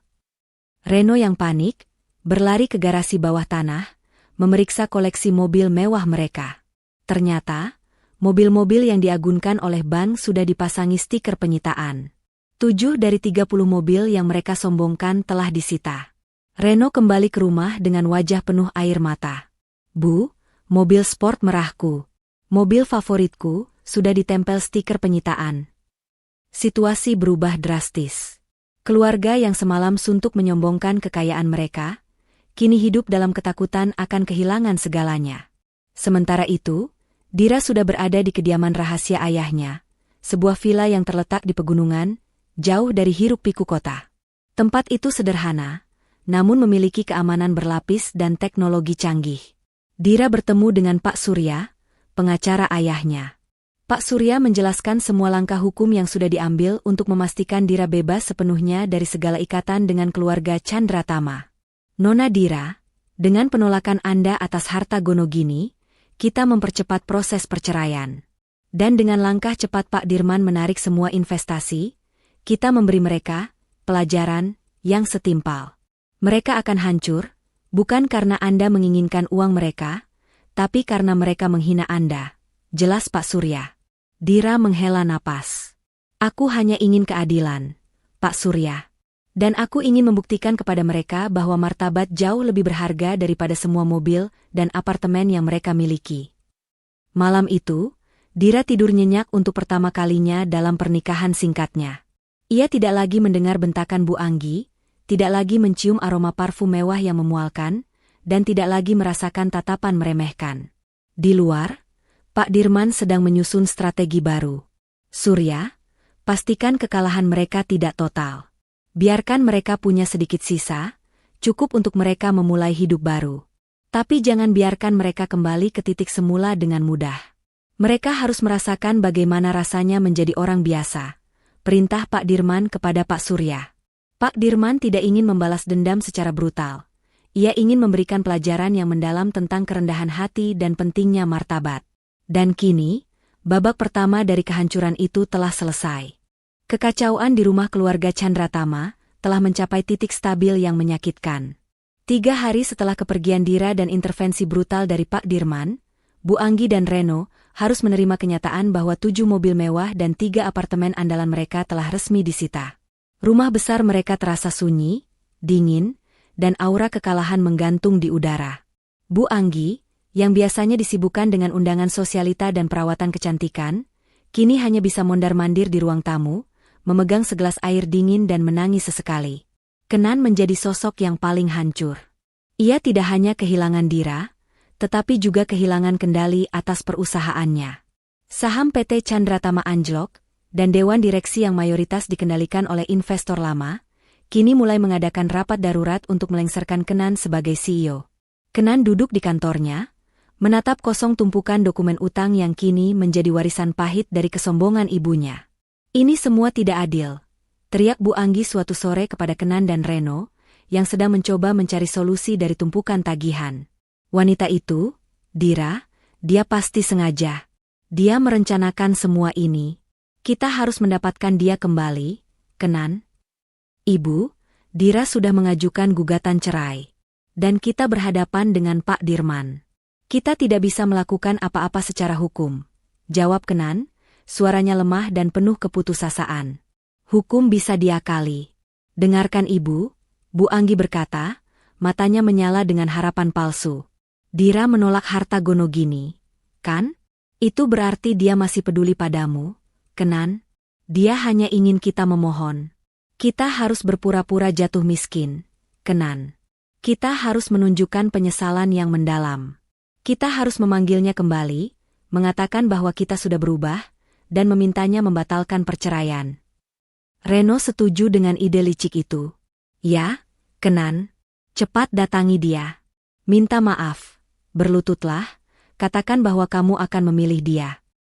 Reno yang panik, berlari ke garasi bawah tanah, memeriksa koleksi mobil mewah mereka. Ternyata, mobil-mobil yang diagunkan oleh bank sudah dipasangi stiker penyitaan. 7 dari 30 mobil yang mereka sombongkan telah disita. Reno kembali ke rumah dengan wajah penuh air mata. Bu, mobil sport merahku. Mobil favoritku, sudah ditempel stiker penyitaan. Situasi berubah drastis. Keluarga yang semalam suntuk menyombongkan kekayaan mereka, kini hidup dalam ketakutan akan kehilangan segalanya. Sementara itu, Dira sudah berada di kediaman rahasia ayahnya, sebuah villa yang terletak di pegunungan, jauh dari hiruk-pikuk kota. Tempat itu sederhana, namun memiliki keamanan berlapis dan teknologi canggih. Dira bertemu dengan Pak Surya, pengacara ayahnya. Pak Surya menjelaskan semua langkah hukum yang sudah diambil untuk memastikan Dira bebas sepenuhnya dari segala ikatan dengan keluarga Chandratama. Nona Dira, dengan penolakan Anda atas harta Gonogini, kita mempercepat proses perceraian. Dan dengan langkah cepat Pak Dirman menarik semua investasi, kita memberi mereka pelajaran yang setimpal. Mereka akan hancur, bukan karena Anda menginginkan uang mereka, tapi karena mereka menghina Anda. Jelas Pak Surya. Dira menghela napas. Aku hanya ingin keadilan, Pak Surya. Dan aku ingin membuktikan kepada mereka bahwa martabat jauh lebih berharga daripada semua mobil dan apartemen yang mereka miliki. Malam itu, Dira tidur nyenyak untuk pertama kalinya dalam pernikahan singkatnya. Ia tidak lagi mendengar bentakan Bu Anggi, tidak lagi mencium aroma parfum mewah yang memualkan, dan tidak lagi merasakan tatapan meremehkan. Di luar, Pak Dirman sedang menyusun strategi baru. Surya, pastikan kekalahan mereka tidak total. Biarkan mereka punya sedikit sisa, cukup untuk mereka memulai hidup baru. Tapi jangan biarkan mereka kembali ke titik semula dengan mudah. Mereka harus merasakan bagaimana rasanya menjadi orang biasa. Perintah Pak Dirman kepada Pak Surya. Pak Dirman tidak ingin membalas dendam secara brutal. Ia ingin memberikan pelajaran yang mendalam tentang kerendahan hati dan pentingnya martabat. Dan kini, babak pertama dari kehancuran itu telah selesai. Kekacauan di rumah keluarga Chandratama telah mencapai titik stabil yang menyakitkan. 3 hari setelah kepergian Dira dan intervensi brutal dari Pak Dirman, Bu Anggi dan Reno harus menerima kenyataan bahwa 7 mobil mewah dan 3 apartemen andalan mereka telah resmi disita. Rumah besar mereka terasa sunyi, dingin, dan aura kekalahan menggantung di udara. Bu Anggi, yang biasanya disibukkan dengan undangan sosialita dan perawatan kecantikan, kini hanya bisa mondar-mandir di ruang tamu, memegang segelas air dingin dan menangis sesekali. Kenan menjadi sosok yang paling hancur. Ia tidak hanya kehilangan Dira, tetapi juga kehilangan kendali atas perusahaannya. Saham PT Chandratama anjlok, dan dewan direksi yang mayoritas dikendalikan oleh investor lama, kini mulai mengadakan rapat darurat untuk melengsarkan Kenan sebagai CEO. Kenan duduk di kantornya, menatap kosong tumpukan dokumen utang yang kini menjadi warisan pahit dari kesombongan ibunya. Ini semua tidak adil, teriak Bu Anggi suatu sore kepada Kenan dan Reno, yang sedang mencoba mencari solusi dari tumpukan tagihan. Wanita itu, Dira, dia pasti sengaja. Dia merencanakan semua ini. Kita harus mendapatkan dia kembali, Kenan. Ibu, Dira sudah mengajukan gugatan cerai. Dan kita berhadapan dengan Pak Dirman. Kita tidak bisa melakukan apa-apa secara hukum, jawab Kenan, suaranya lemah dan penuh keputusasaan. Hukum bisa diakali. Dengarkan Ibu, Bu Anggi berkata, matanya menyala dengan harapan palsu. Dira menolak harta Gonogini, kan? Itu berarti dia masih peduli padamu, Kenan. Dia hanya ingin kita memohon. Kita harus berpura-pura jatuh miskin, Kenan. Kita harus menunjukkan penyesalan yang mendalam. Kita harus memanggilnya kembali, mengatakan bahwa kita sudah berubah, dan memintanya membatalkan perceraian. Reno setuju dengan ide licik itu. Ya, Kenan, cepat datangi dia. Minta maaf, berlututlah, katakan bahwa kamu akan memilih dia.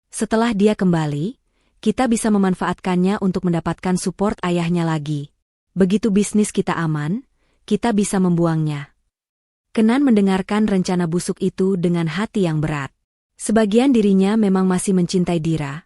Setelah dia kembali, kita bisa memanfaatkannya untuk mendapatkan support ayahnya lagi. Begitu bisnis kita aman, kita bisa membuangnya. Kenan mendengarkan rencana busuk itu dengan hati yang berat. Sebagian dirinya memang masih mencintai Dira,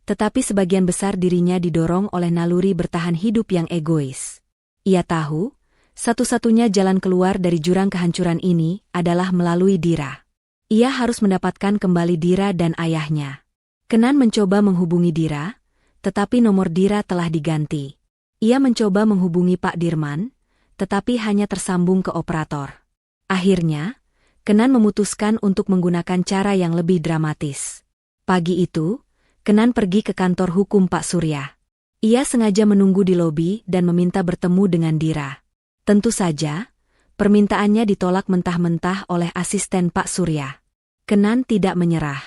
tetapi sebagian besar dirinya didorong oleh naluri bertahan hidup yang egois. Ia tahu, satu-satunya jalan keluar dari jurang kehancuran ini adalah melalui Dira. Ia harus mendapatkan kembali Dira dan ayahnya. Kenan mencoba menghubungi Dira, tetapi nomor Dira telah diganti. Ia mencoba menghubungi Pak Dirman, tetapi hanya tersambung ke operator. Akhirnya, Kenan memutuskan untuk menggunakan cara yang lebih dramatis. Pagi itu, Kenan pergi ke kantor hukum Pak Surya. Ia sengaja menunggu di lobi dan meminta bertemu dengan Dira. Tentu saja, permintaannya ditolak mentah-mentah oleh asisten Pak Surya. Kenan tidak menyerah.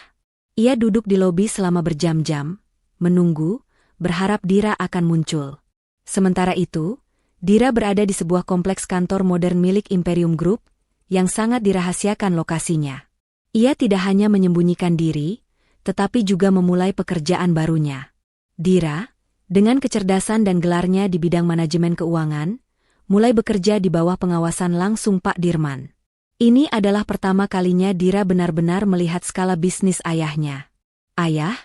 Ia duduk di lobi selama berjam-jam, menunggu, berharap Dira akan muncul. Sementara itu, Dira berada di sebuah kompleks kantor modern milik Imperium Group, yang sangat dirahasiakan lokasinya. Ia tidak hanya menyembunyikan diri, tetapi juga memulai pekerjaan barunya. Dira, dengan kecerdasan dan gelarnya di bidang manajemen keuangan, mulai bekerja di bawah pengawasan langsung Pak Dirman. Ini adalah pertama kalinya Dira benar-benar melihat skala bisnis ayahnya. Ayah,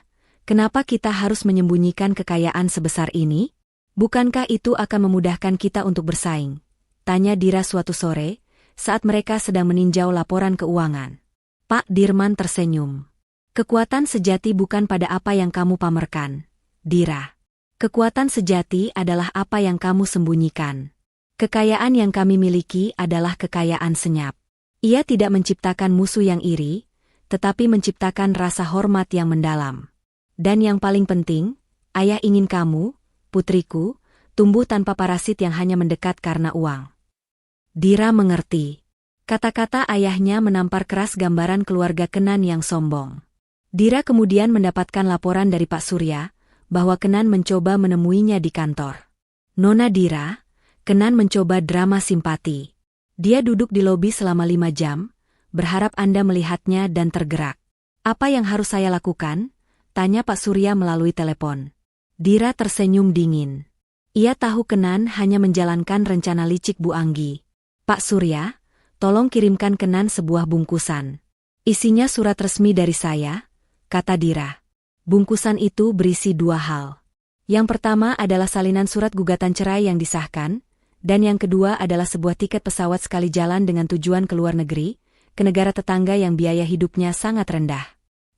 kenapa kita harus menyembunyikan kekayaan sebesar ini? Bukankah itu akan memudahkan kita untuk bersaing? Tanya Dira suatu sore, saat mereka sedang meninjau laporan keuangan. Pak Dirman tersenyum. Kekuatan sejati bukan pada apa yang kamu pamerkan, Dira. Kekuatan sejati adalah apa yang kamu sembunyikan. Kekayaan yang kami miliki adalah kekayaan senyap. Ia tidak menciptakan musuh yang iri, tetapi menciptakan rasa hormat yang mendalam. Dan yang paling penting, ayah ingin kamu, putriku, tumbuh tanpa parasit yang hanya mendekat karena uang. Dira mengerti. Kata-kata ayahnya menampar keras gambaran keluarga Kenan yang sombong. Dira kemudian mendapatkan laporan dari Pak Surya, bahwa Kenan mencoba menemuinya di kantor. Nona Dira, Kenan mencoba drama simpati. Dia duduk di lobi selama 5 jam, berharap Anda melihatnya dan tergerak. Apa yang harus saya lakukan? Tanya Pak Surya melalui telepon. Dira tersenyum dingin. Ia tahu Kenan hanya menjalankan rencana licik Bu Anggi. Pak Surya, tolong kirimkan Kenan sebuah bungkusan. Isinya surat resmi dari saya, kata Dira. Bungkusan itu berisi 2 hal. Yang pertama adalah salinan surat gugatan cerai yang disahkan, dan yang kedua adalah sebuah tiket pesawat sekali jalan dengan tujuan ke luar negeri, ke negara tetangga yang biaya hidupnya sangat rendah.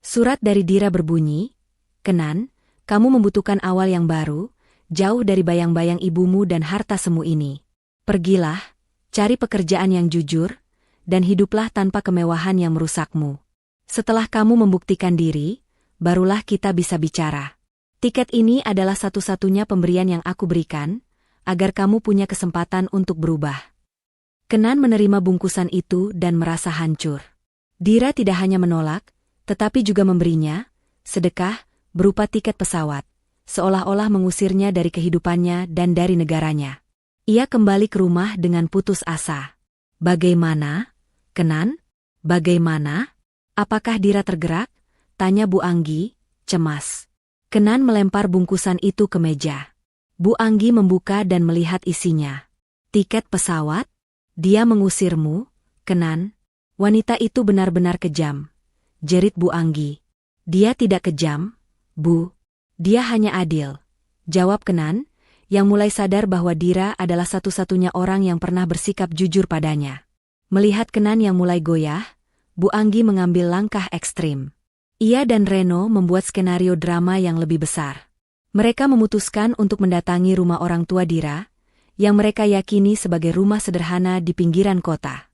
Surat dari Dira berbunyi, Kenan, kamu membutuhkan awal yang baru, jauh dari bayang-bayang ibumu dan harta semu ini. Pergilah, cari pekerjaan yang jujur, dan hiduplah tanpa kemewahan yang merusakmu. Setelah kamu membuktikan diri, barulah kita bisa bicara. Tiket ini adalah satu-satunya pemberian yang aku berikan, agar kamu punya kesempatan untuk berubah. Kenan menerima bungkusan itu dan merasa hancur. Dira tidak hanya menolak, tetapi juga memberinya, sedekah, berupa tiket pesawat, seolah-olah mengusirnya dari kehidupannya dan dari negaranya. Ia kembali ke rumah dengan putus asa. Bagaimana, Kenan? Bagaimana? Apakah Dira tergerak? Tanya Bu Anggi, cemas. Kenan melempar bungkusan itu ke meja. Bu Anggi membuka dan melihat isinya. Tiket pesawat? Dia mengusirmu, Kenan? Wanita itu benar-benar kejam, jerit Bu Anggi. Dia tidak kejam, Bu. Dia hanya adil, jawab Kenan, yang mulai sadar bahwa Dira adalah satu-satunya orang yang pernah bersikap jujur padanya. Melihat Kenan yang mulai goyah, Bu Anggi mengambil langkah ekstrim. Ia dan Reno membuat skenario drama yang lebih besar. Mereka memutuskan untuk mendatangi rumah orang tua Dira, yang mereka yakini sebagai rumah sederhana di pinggiran kota.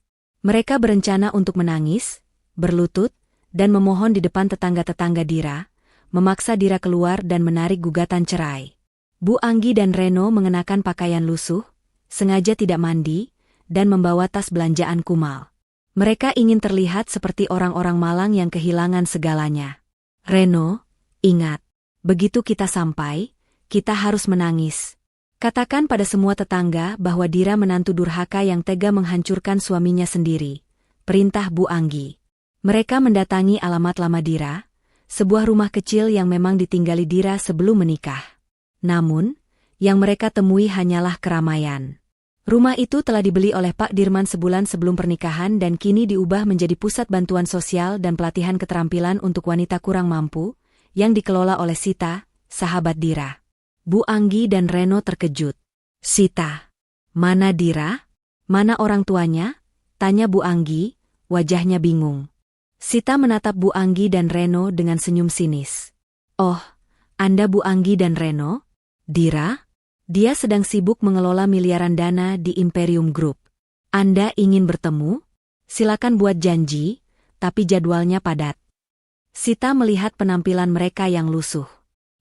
Mereka berencana untuk menangis, berlutut, dan memohon di depan tetangga-tetangga Dira, memaksa Dira keluar dan menarik gugatan cerai. Bu Anggi dan Reno mengenakan pakaian lusuh, sengaja tidak mandi, dan membawa tas belanjaan kumal. Mereka ingin terlihat seperti orang-orang malang yang kehilangan segalanya. Reno, ingat, begitu kita sampai, kita harus menangis. Katakan pada semua tetangga bahwa Dira menantu durhaka yang tega menghancurkan suaminya sendiri. Perintah Bu Anggi. Mereka mendatangi alamat lama Dira, sebuah rumah kecil yang memang ditinggali Dira sebelum menikah. Namun, yang mereka temui hanyalah keramaian. Rumah itu telah dibeli oleh Pak Dirman sebulan sebelum pernikahan dan kini diubah menjadi pusat bantuan sosial dan pelatihan keterampilan untuk wanita kurang mampu, yang dikelola oleh Sita, sahabat Dira. Bu Anggi dan Reno terkejut. Sita. Mana Dira? Mana orang tuanya? Tanya Bu Anggi, wajahnya bingung. Sita menatap Bu Anggi dan Reno dengan senyum sinis. Oh, Anda Bu Anggi dan Reno? Dira? Dia sedang sibuk mengelola miliaran dana di Imperium Group. Anda ingin bertemu? Silakan buat janji, tapi jadwalnya padat. Sita melihat penampilan mereka yang lusuh.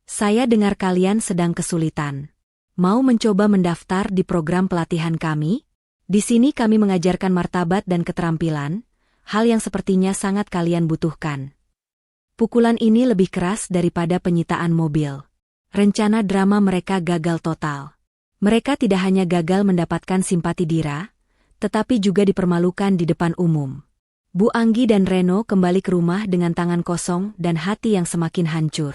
Saya dengar kalian sedang kesulitan. Mau mencoba mendaftar di program pelatihan kami? Di sini kami mengajarkan martabat dan keterampilan, hal yang sepertinya sangat kalian butuhkan. Pukulan ini lebih keras daripada penyitaan mobil. Rencana drama mereka gagal total. Mereka tidak hanya gagal mendapatkan simpati Dira, tetapi juga dipermalukan di depan umum. Bu Anggi dan Reno kembali ke rumah dengan tangan kosong dan hati yang semakin hancur.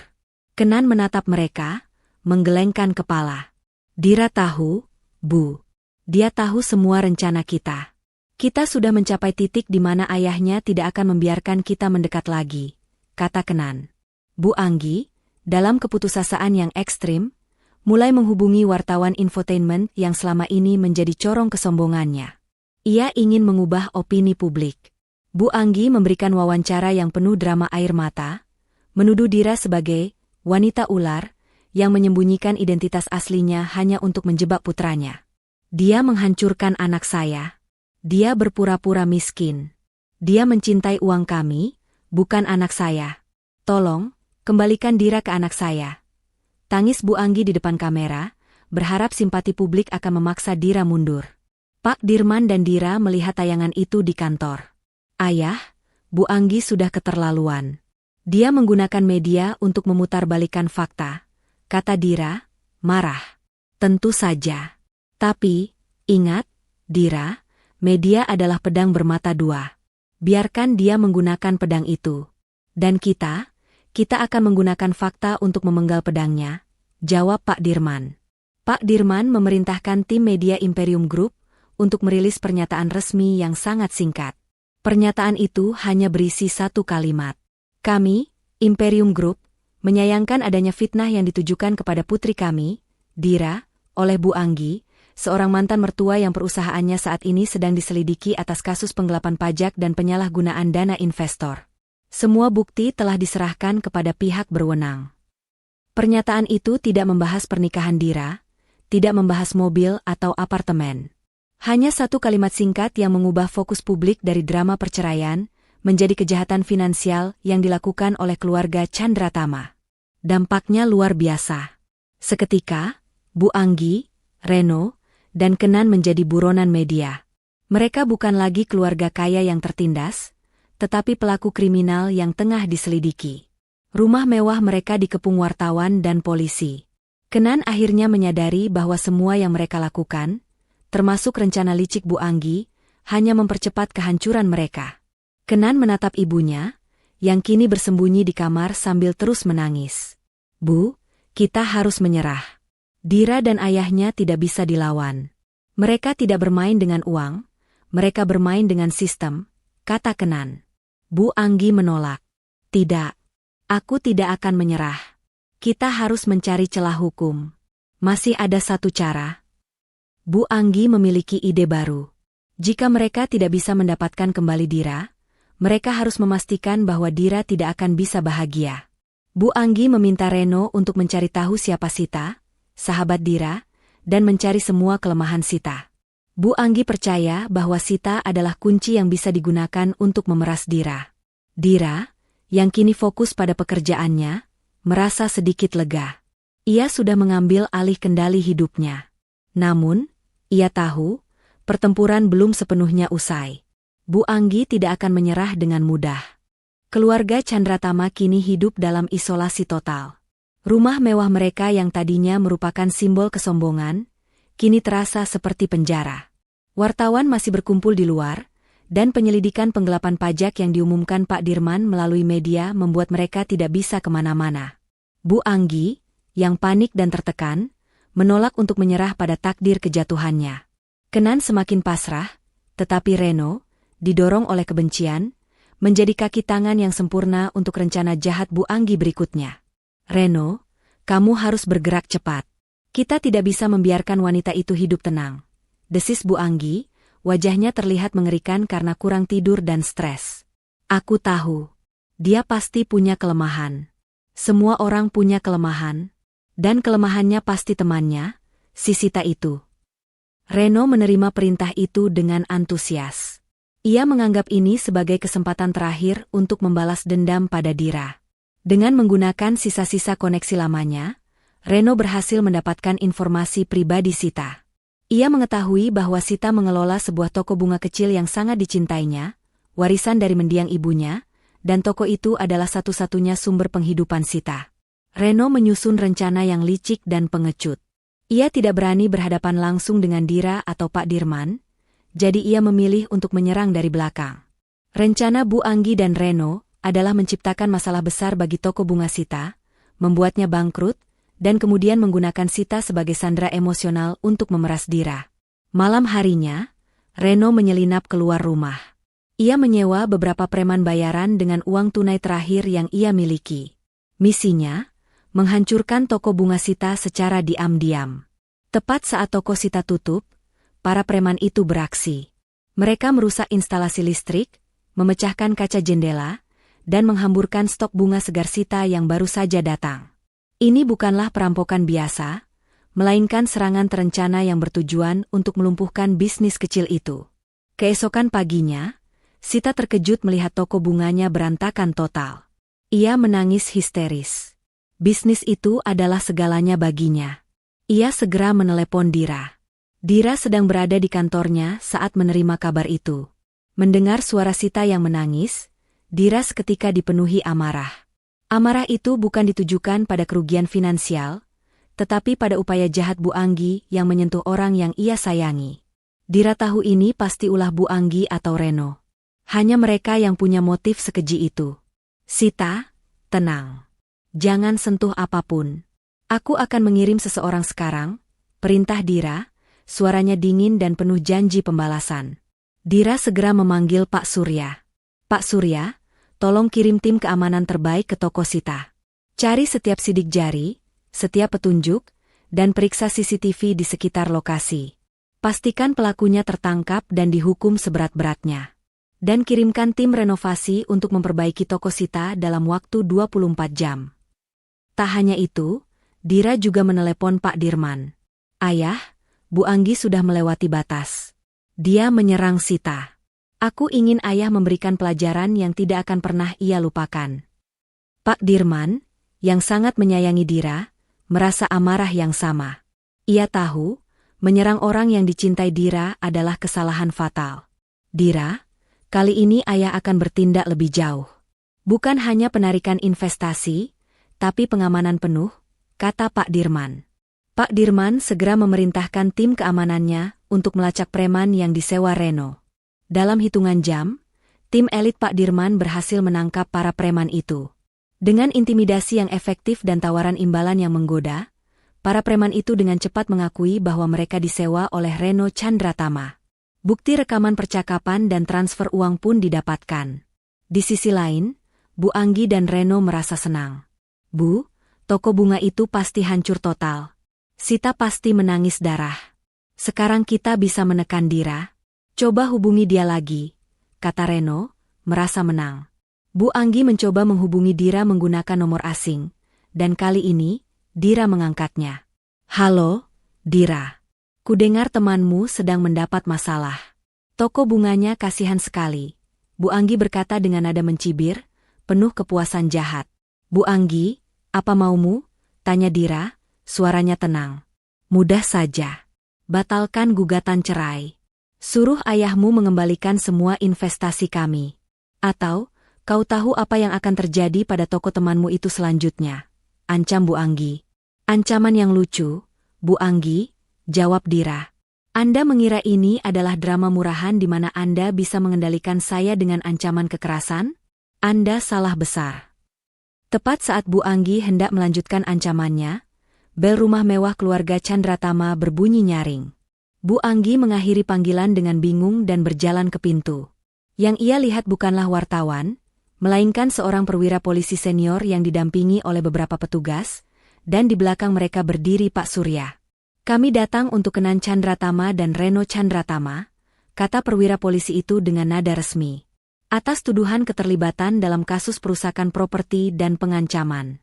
Kenan menatap mereka, menggelengkan kepala. Dira tahu, Bu. Dia tahu semua rencana kita. Kita sudah mencapai titik di mana ayahnya tidak akan membiarkan kita mendekat lagi, kata Kenan. Bu Anggi, dalam keputusasaan yang ekstrim, mulai menghubungi wartawan infotainment yang selama ini menjadi corong kesombongannya. Ia ingin mengubah opini publik. Bu Anggi memberikan wawancara yang penuh drama air mata, menuduh Dira sebagai wanita ular, yang menyembunyikan identitas aslinya hanya untuk menjebak putranya. Dia menghancurkan anak saya. Dia berpura-pura miskin. Dia mencintai uang kami, bukan anak saya. Tolong, kembalikan Dira ke anak saya. Tangis Bu Anggi di depan kamera, berharap simpati publik akan memaksa Dira mundur. Pak Dirman dan Dira melihat tayangan itu di kantor. Ayah, Bu Anggi sudah keterlaluan. Dia menggunakan media untuk memutarbalikkan fakta, kata Dira, marah. Tentu saja. Tapi, ingat, Dira, media adalah pedang bermata dua. Biarkan dia menggunakan pedang itu. Dan kita akan menggunakan fakta untuk memenggal pedangnya, jawab Pak Dirman. Pak Dirman memerintahkan tim media Imperium Group untuk merilis pernyataan resmi yang sangat singkat. Pernyataan itu hanya berisi satu kalimat. Kami, Imperium Group, menyayangkan adanya fitnah yang ditujukan kepada putri kami, Dira, oleh Bu Anggi, seorang mantan mertua yang perusahaannya saat ini sedang diselidiki atas kasus penggelapan pajak dan penyalahgunaan dana investor. Semua bukti telah diserahkan kepada pihak berwenang. Pernyataan itu tidak membahas pernikahan Dira, tidak membahas mobil atau apartemen. Hanya satu kalimat singkat yang mengubah fokus publik dari drama perceraian menjadi kejahatan finansial yang dilakukan oleh keluarga Chandratama. Dampaknya luar biasa. Seketika, Bu Anggi, Reno, dan Kenan menjadi buronan media. Mereka bukan lagi keluarga kaya yang tertindas, tetapi pelaku kriminal yang tengah diselidiki. Rumah mewah mereka dikepung wartawan dan polisi. Kenan akhirnya menyadari bahwa semua yang mereka lakukan, termasuk rencana licik Bu Anggi, hanya mempercepat kehancuran mereka. Kenan menatap ibunya, yang kini bersembunyi di kamar sambil terus menangis. "Bu, kita harus menyerah. Dira dan ayahnya tidak bisa dilawan. Mereka tidak bermain dengan uang, mereka bermain dengan sistem," kata Kenan. Bu Anggi menolak. "Tidak. Aku tidak akan menyerah. Kita harus mencari celah hukum. Masih ada satu cara." Bu Anggi memiliki ide baru. Jika mereka tidak bisa mendapatkan kembali Dira, mereka harus memastikan bahwa Dira tidak akan bisa bahagia. Bu Anggi meminta Reno untuk mencari tahu siapa Sita, sahabat Dira, dan mencari semua kelemahan Sita. Bu Anggi percaya bahwa Sita adalah kunci yang bisa digunakan untuk memeras Dira. Dira, yang kini fokus pada pekerjaannya, merasa sedikit lega. Ia sudah mengambil alih kendali hidupnya. Namun, ia tahu, pertempuran belum sepenuhnya usai. Bu Anggi tidak akan menyerah dengan mudah. Keluarga Chandratama kini hidup dalam isolasi total. Rumah mewah mereka yang tadinya merupakan simbol kesombongan, kini terasa seperti penjara. Wartawan masih berkumpul di luar, dan penyelidikan penggelapan pajak yang diumumkan Pak Dirman melalui media membuat mereka tidak bisa kemana-mana. Bu Anggi, yang panik dan tertekan, menolak untuk menyerah pada takdir kejatuhannya. Kenan semakin pasrah, tetapi Reno, didorong oleh kebencian, menjadi kaki tangan yang sempurna untuk rencana jahat Bu Anggi berikutnya. "Reno, kamu harus bergerak cepat. Kita tidak bisa membiarkan wanita itu hidup tenang," desis Bu Anggi, wajahnya terlihat mengerikan karena kurang tidur dan stres. "Aku tahu. Dia pasti punya kelemahan. Semua orang punya kelemahan. Dan kelemahannya pasti temannya, si Sita itu." Reno menerima perintah itu dengan antusias. Ia menganggap ini sebagai kesempatan terakhir untuk membalas dendam pada Dira. Dengan menggunakan sisa-sisa koneksi lamanya, Reno berhasil mendapatkan informasi pribadi Sita. Ia mengetahui bahwa Sita mengelola sebuah toko bunga kecil yang sangat dicintainya, warisan dari mendiang ibunya, dan toko itu adalah satu-satunya sumber penghidupan Sita. Reno menyusun rencana yang licik dan pengecut. Ia tidak berani berhadapan langsung dengan Dira atau Pak Dirman, jadi ia memilih untuk menyerang dari belakang. Rencana Bu Anggi dan Reno adalah menciptakan masalah besar bagi toko bunga Sita, membuatnya bangkrut, dan kemudian menggunakan Sita sebagai sandera emosional untuk memeras Dira. Malam harinya, Reno menyelinap keluar rumah. Ia menyewa beberapa preman bayaran dengan uang tunai terakhir yang ia miliki. Misinya, menghancurkan toko bunga Sita secara diam-diam. Tepat saat toko Sita tutup, para preman itu beraksi. Mereka merusak instalasi listrik, memecahkan kaca jendela, dan menghamburkan stok bunga segar Sita yang baru saja datang. Ini bukanlah perampokan biasa, melainkan serangan terencana yang bertujuan untuk melumpuhkan bisnis kecil itu. Keesokan paginya, Sita terkejut melihat toko bunganya berantakan total. Ia menangis histeris. Bisnis itu adalah segalanya baginya. Ia segera menelepon Dira. Dira sedang berada di kantornya saat menerima kabar itu. Mendengar suara Sita yang menangis, Dira seketika dipenuhi amarah. Amarah itu bukan ditujukan pada kerugian finansial, tetapi pada upaya jahat Bu Anggi yang menyentuh orang yang ia sayangi. Dira tahu ini pasti ulah Bu Anggi atau Reno. Hanya mereka yang punya motif sekeji itu. "Sita, tenang. Jangan sentuh apapun. Aku akan mengirim seseorang sekarang," perintah Dira, suaranya dingin dan penuh janji pembalasan. Dira segera memanggil Pak Surya. "Pak Surya, tolong kirim tim keamanan terbaik ke toko Sita. Cari setiap sidik jari, setiap petunjuk, dan periksa CCTV di sekitar lokasi. Pastikan pelakunya tertangkap dan dihukum seberat-beratnya. Dan kirimkan tim renovasi untuk memperbaiki toko Sita dalam waktu 24 jam. Tak hanya itu, Dira juga menelepon Pak Dirman. "Ayah, Bu Anggi sudah melewati batas. Dia menyerang Sita. Aku ingin ayah memberikan pelajaran yang tidak akan pernah ia lupakan." Pak Dirman, yang sangat menyayangi Dira, merasa amarah yang sama. Ia tahu, menyerang orang yang dicintai Dira adalah kesalahan fatal. "Dira, kali ini ayah akan bertindak lebih jauh. Bukan hanya penarikan investasi, tapi pengamanan penuh, kata Pak Dirman. Pak Dirman segera memerintahkan tim keamanannya untuk melacak preman yang disewa Reno. Dalam hitungan jam, tim elit Pak Dirman berhasil menangkap para preman itu. Dengan intimidasi yang efektif dan tawaran imbalan yang menggoda, para preman itu dengan cepat mengakui bahwa mereka disewa oleh Reno Chandratama. Bukti rekaman percakapan dan transfer uang pun didapatkan. Di sisi lain, Bu Anggi dan Reno merasa senang. Bu, toko bunga itu pasti hancur total. Sita pasti menangis darah. Sekarang kita bisa menekan Dira. Coba hubungi dia lagi, kata Reno, merasa menang. Bu Anggi mencoba menghubungi Dira menggunakan nomor asing, dan kali ini, Dira mengangkatnya. Halo, Dira. Kudengar temanmu sedang mendapat masalah. Toko bunganya kasihan sekali. Bu Anggi berkata dengan nada mencibir, penuh kepuasan jahat. Bu Anggi, apa maumu? Tanya Dira, suaranya tenang. Mudah saja. Batalkan gugatan cerai. Suruh ayahmu mengembalikan semua investasi kami. Atau, kau tahu apa yang akan terjadi pada toko temanmu itu selanjutnya? Ancam Bu Anggi. Ancaman yang lucu, Bu Anggi, jawab Dira. Anda mengira ini adalah drama murahan di mana Anda bisa mengendalikan saya dengan ancaman kekerasan? Anda salah besar. Tepat saat Bu Anggi hendak melanjutkan ancamannya, bel rumah mewah keluarga Chandratama berbunyi nyaring. Bu Anggi mengakhiri panggilan dengan bingung dan berjalan ke pintu. Yang ia lihat bukanlah wartawan, melainkan seorang perwira polisi senior yang didampingi oleh beberapa petugas, dan di belakang mereka berdiri Pak Surya. Kami datang untuk Kenan Chandratama dan Reno Chandratama, kata perwira polisi itu dengan nada resmi. Atas tuduhan keterlibatan dalam kasus perusakan properti dan pengancaman.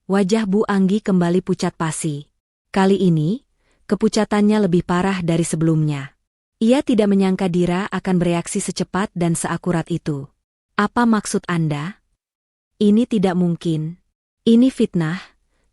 Wajah Bu Anggi kembali pucat pasi. Kali ini, kepucatannya lebih parah dari sebelumnya. Ia tidak menyangka Dira akan bereaksi secepat dan seakurat itu. Apa maksud Anda? Ini tidak mungkin. Ini fitnah,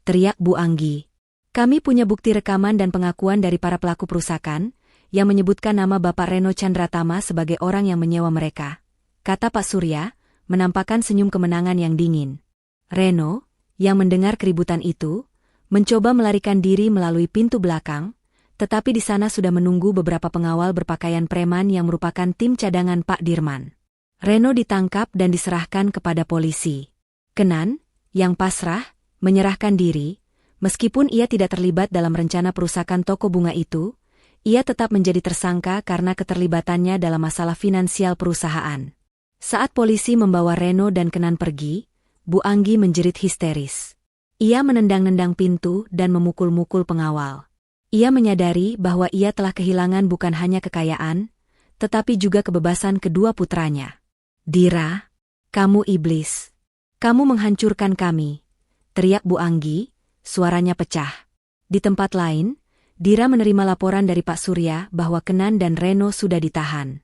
teriak Bu Anggi. Kami punya bukti rekaman dan pengakuan dari para pelaku perusakan, yang menyebutkan nama Bapak Reno Chandratama sebagai orang yang menyewa mereka. Kata Pak Surya, menampakkan senyum kemenangan yang dingin. Reno, yang mendengar keributan itu, mencoba melarikan diri melalui pintu belakang, tetapi di sana sudah menunggu beberapa pengawal berpakaian preman yang merupakan tim cadangan Pak Dirman. Reno ditangkap dan diserahkan kepada polisi. Kenan, yang pasrah, menyerahkan diri, meskipun ia tidak terlibat dalam rencana perusakan toko bunga itu, ia tetap menjadi tersangka karena keterlibatannya dalam masalah finansial perusahaan. Saat polisi membawa Reno dan Kenan pergi, Bu Anggi menjerit histeris. Ia menendang-nendang pintu dan memukul-mukul pengawal. Ia menyadari bahwa ia telah kehilangan bukan hanya kekayaan, tetapi juga kebebasan kedua putranya. Dira, kamu iblis. Kamu menghancurkan kami, teriak Bu Anggi, suaranya pecah. Di tempat lain, Dira menerima laporan dari Pak Surya bahwa Kenan dan Reno sudah ditahan.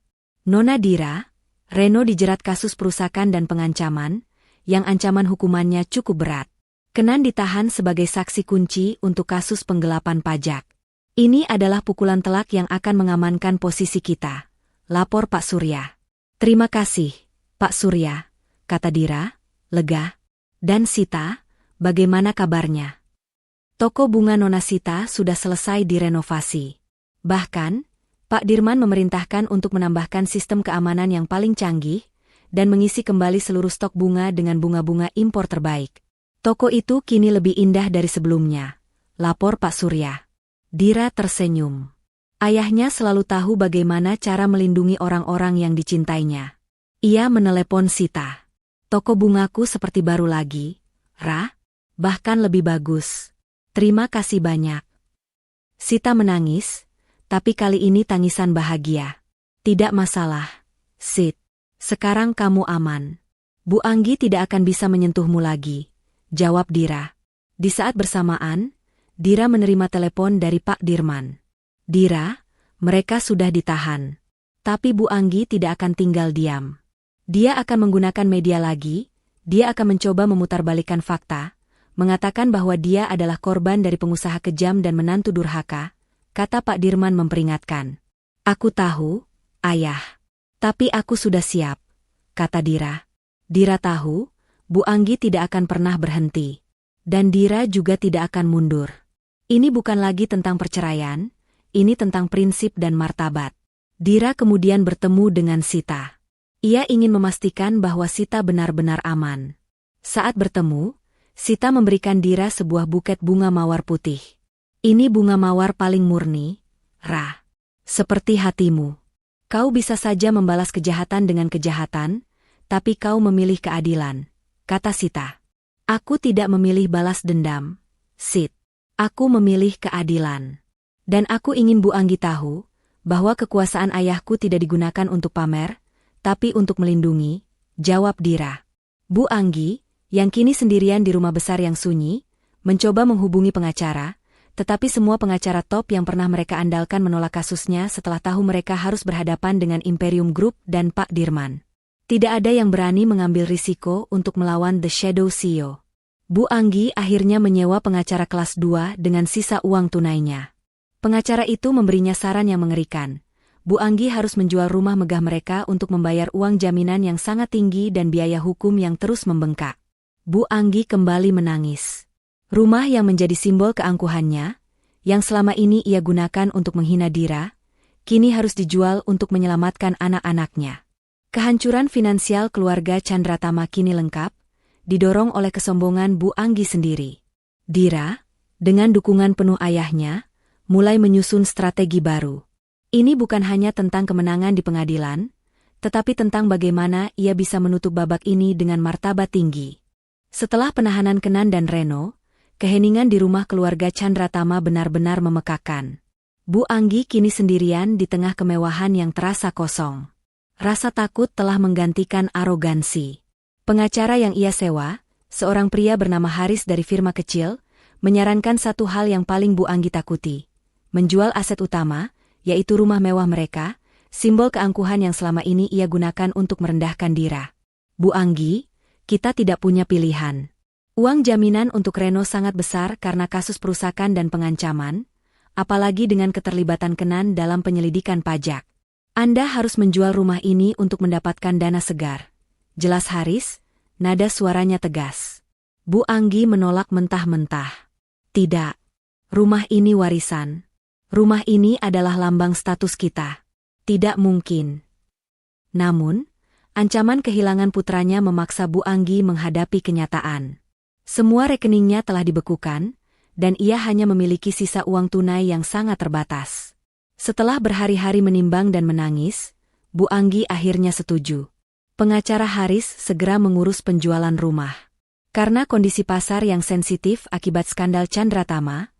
Nona Dira, Reno dijerat kasus perusakan dan pengancaman, yang ancaman hukumannya cukup berat. Kenan ditahan sebagai saksi kunci untuk kasus penggelapan pajak. Ini adalah pukulan telak yang akan mengamankan posisi kita, lapor Pak Surya. Terima kasih, Pak Surya, kata Dira, lega. Dan Sita, bagaimana kabarnya? Toko bunga Nona Sita sudah selesai direnovasi. Bahkan, Pak Dirman memerintahkan untuk menambahkan sistem keamanan yang paling canggih dan mengisi kembali seluruh stok bunga dengan bunga-bunga impor terbaik. Toko itu kini lebih indah dari sebelumnya, lapor Pak Surya. Dira tersenyum. Ayahnya selalu tahu bagaimana cara melindungi orang-orang yang dicintainya. Ia menelepon Sita. Toko bungaku seperti baru lagi, Ra, bahkan lebih bagus. Terima kasih banyak. Sita menangis, tapi kali ini tangisan bahagia. Tidak masalah, Sid. Sekarang kamu aman. Bu Anggi tidak akan bisa menyentuhmu lagi, jawab Dira. Di saat bersamaan, Dira menerima telepon dari Pak Dirman. Dira, mereka sudah ditahan. Tapi Bu Anggi tidak akan tinggal diam. Dia akan menggunakan media lagi, dia akan mencoba memutarbalikkan fakta, mengatakan bahwa dia adalah korban dari pengusaha kejam dan menantu durhaka, kata Pak Dirman memperingatkan. Aku tahu, Ayah. Tapi aku sudah siap, kata Dira. Dira tahu, Bu Anggi tidak akan pernah berhenti. Dan Dira juga tidak akan mundur. Ini bukan lagi tentang perceraian, ini tentang prinsip dan martabat. Dira kemudian bertemu dengan Sita. Ia ingin memastikan bahwa Sita benar-benar aman. Saat bertemu, Sita memberikan Dira sebuah buket bunga mawar putih. Ini bunga mawar paling murni, Ra. Seperti hatimu. Kau bisa saja membalas kejahatan dengan kejahatan, tapi kau memilih keadilan, kata Sita. Aku tidak memilih balas dendam, Sid. Aku memilih keadilan. Dan aku ingin Bu Anggi tahu, bahwa kekuasaan ayahku tidak digunakan untuk pamer, tapi untuk melindungi, jawab Dira. Bu Anggi, yang kini sendirian di rumah besar yang sunyi, mencoba menghubungi pengacara, tetapi semua pengacara top yang pernah mereka andalkan menolak kasusnya setelah tahu mereka harus berhadapan dengan Imperium Group dan Pak Dirman. Tidak ada yang berani mengambil risiko untuk melawan The Shadow CEO. Bu Anggi akhirnya menyewa pengacara kelas 2 dengan sisa uang tunainya. Pengacara itu memberinya saran yang mengerikan. Bu Anggi harus menjual rumah megah mereka untuk membayar uang jaminan yang sangat tinggi dan biaya hukum yang terus membengkak. Bu Anggi kembali menangis. Rumah yang menjadi simbol keangkuhannya, yang selama ini ia gunakan untuk menghina Dira, kini harus dijual untuk menyelamatkan anak-anaknya. Kehancuran finansial keluarga Chandratama kini lengkap, didorong oleh kesombongan Bu Anggi sendiri. Dira, dengan dukungan penuh ayahnya, mulai menyusun strategi baru. Ini bukan hanya tentang kemenangan di pengadilan, tetapi tentang bagaimana ia bisa menutup babak ini dengan martabat tinggi. Setelah penahanan Kenan dan Reno, keheningan di rumah keluarga Chandratama benar-benar memekakkan. Bu Anggi kini sendirian di tengah kemewahan yang terasa kosong. Rasa takut telah menggantikan arogansi. Pengacara yang ia sewa, seorang pria bernama Haris dari firma kecil, menyarankan satu hal yang paling Bu Anggi takuti. Menjual aset utama, yaitu rumah mewah mereka, simbol keangkuhan yang selama ini ia gunakan untuk merendahkan Dira. Bu Anggi, kita tidak punya pilihan. Uang jaminan untuk Reno sangat besar karena kasus perusakan dan pengancaman, apalagi dengan keterlibatan Kenan dalam penyelidikan pajak. Anda harus menjual rumah ini untuk mendapatkan dana segar. Jelas Haris, nada suaranya tegas. Bu Anggi menolak mentah-mentah. Tidak. Rumah ini warisan. Rumah ini adalah lambang status kita. Tidak mungkin. Namun, ancaman kehilangan putranya memaksa Bu Anggi menghadapi kenyataan. Semua rekeningnya telah dibekukan, dan ia hanya memiliki sisa uang tunai yang sangat terbatas. Setelah berhari-hari menimbang dan menangis, Bu Anggi akhirnya setuju. Pengacara Haris segera mengurus penjualan rumah. Karena kondisi pasar yang sensitif akibat skandal Chandratama,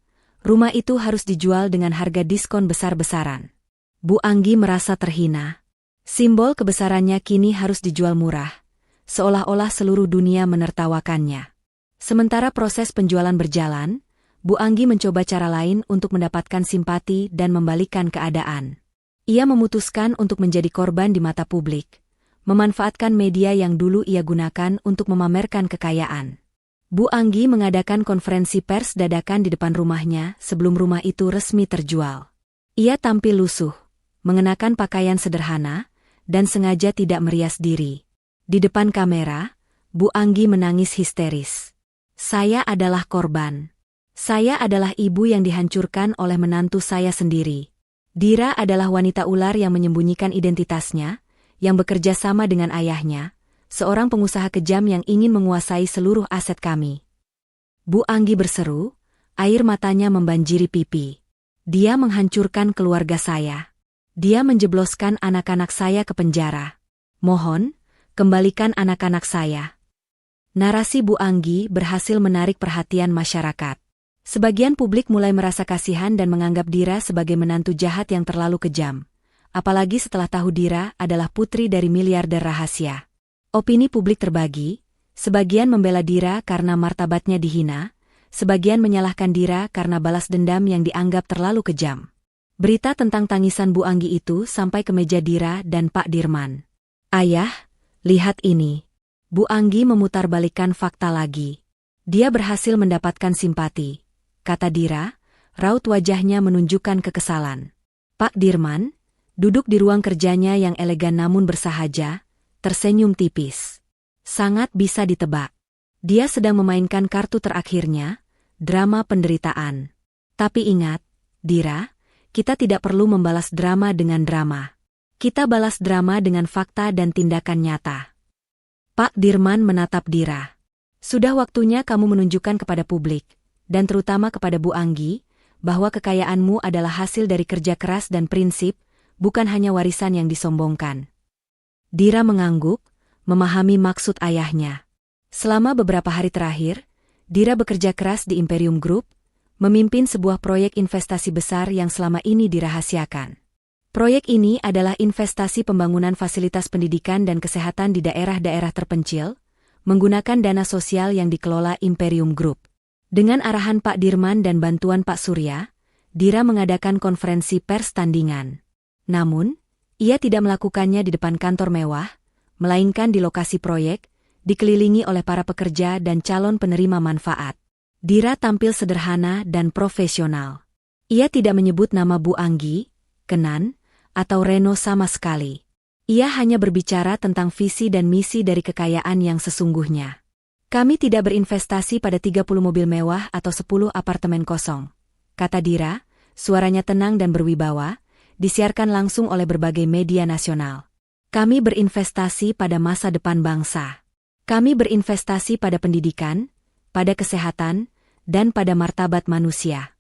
rumah itu harus dijual dengan harga diskon besar-besaran. Bu Anggi merasa terhina. Simbol kebesarannya kini harus dijual murah, seolah-olah seluruh dunia menertawakannya. Sementara proses penjualan berjalan, Bu Anggi mencoba cara lain untuk mendapatkan simpati dan membalikkan keadaan. Ia memutuskan untuk menjadi korban di mata publik, memanfaatkan media yang dulu ia gunakan untuk memamerkan kekayaan. Bu Anggi mengadakan konferensi pers dadakan di depan rumahnya sebelum rumah itu resmi terjual. Ia tampil lusuh, mengenakan pakaian sederhana, dan sengaja tidak merias diri. Di depan kamera, Bu Anggi menangis histeris. Saya adalah korban. Saya adalah ibu yang dihancurkan oleh menantu saya sendiri. Dira adalah wanita ular yang menyembunyikan identitasnya, yang bekerja sama dengan ayahnya, seorang pengusaha kejam yang ingin menguasai seluruh aset kami. Bu Anggi berseru, air matanya membanjiri pipi. Dia menghancurkan keluarga saya. Dia menjebloskan anak-anak saya ke penjara. Mohon, kembalikan anak-anak saya. Narasi Bu Anggi berhasil menarik perhatian masyarakat. Sebagian publik mulai merasa kasihan dan menganggap Dira sebagai menantu jahat yang terlalu kejam. Apalagi setelah tahu Dira adalah putri dari miliarder rahasia. Opini publik terbagi, sebagian membela Dira karena martabatnya dihina, sebagian menyalahkan Dira karena balas dendam yang dianggap terlalu kejam. Berita tentang tangisan Bu Anggi itu sampai ke meja Dira dan Pak Dirman. Ayah, lihat ini. Bu Anggi memutarbalikkan fakta lagi. Dia berhasil mendapatkan simpati, kata Dira, raut wajahnya menunjukkan kekesalan. Pak Dirman, duduk di ruang kerjanya yang elegan namun bersahaja, tersenyum tipis. Sangat bisa ditebak. Dia sedang memainkan kartu terakhirnya, drama penderitaan. Tapi ingat, Dira, kita tidak perlu membalas drama dengan drama. Kita balas drama dengan fakta dan tindakan nyata. Pak Dirman menatap Dira. Sudah waktunya kamu menunjukkan kepada publik, dan terutama kepada Bu Anggi, bahwa kekayaanmu adalah hasil dari kerja keras dan prinsip, bukan hanya warisan yang disombongkan. Dira mengangguk, memahami maksud ayahnya. Selama beberapa hari terakhir, Dira bekerja keras di Imperium Group, memimpin sebuah proyek investasi besar yang selama ini dirahasiakan. Proyek ini adalah investasi pembangunan fasilitas pendidikan dan kesehatan di daerah-daerah terpencil, menggunakan dana sosial yang dikelola Imperium Group. Dengan arahan Pak Dirman dan bantuan Pak Surya, Dira mengadakan konferensi pers tandingan. Namun, ia tidak melakukannya di depan kantor mewah, melainkan di lokasi proyek, dikelilingi oleh para pekerja dan calon penerima manfaat. Dira tampil sederhana dan profesional. Ia tidak menyebut nama Bu Anggi, Kenan, atau Reno sama sekali. Ia hanya berbicara tentang visi dan misi dari kekayaan yang sesungguhnya. Kami tidak berinvestasi pada 30 mobil mewah atau 10 apartemen kosong, kata Dira, suaranya tenang dan berwibawa, disiarkan langsung oleh berbagai media nasional. Kami berinvestasi pada masa depan bangsa. Kami berinvestasi pada pendidikan, pada kesehatan, dan pada martabat manusia.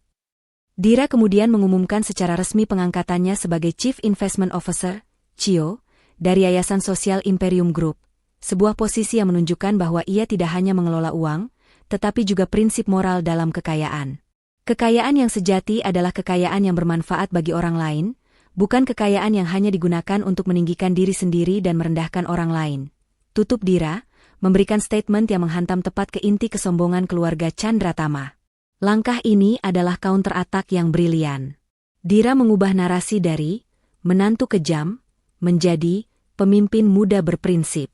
Dira kemudian mengumumkan secara resmi pengangkatannya sebagai Chief Investment Officer, CIO, dari Yayasan Sosial Imperium Group, sebuah posisi yang menunjukkan bahwa ia tidak hanya mengelola uang, tetapi juga prinsip moral dalam kekayaan. Kekayaan yang sejati adalah kekayaan yang bermanfaat bagi orang lain, bukan kekayaan yang hanya digunakan untuk meninggikan diri sendiri dan merendahkan orang lain. Tutup Dira, memberikan statement yang menghantam tepat ke inti kesombongan keluarga Chandratama. Langkah ini adalah counter-attack yang brilian. Dira mengubah narasi dari menantu kejam menjadi pemimpin muda berprinsip.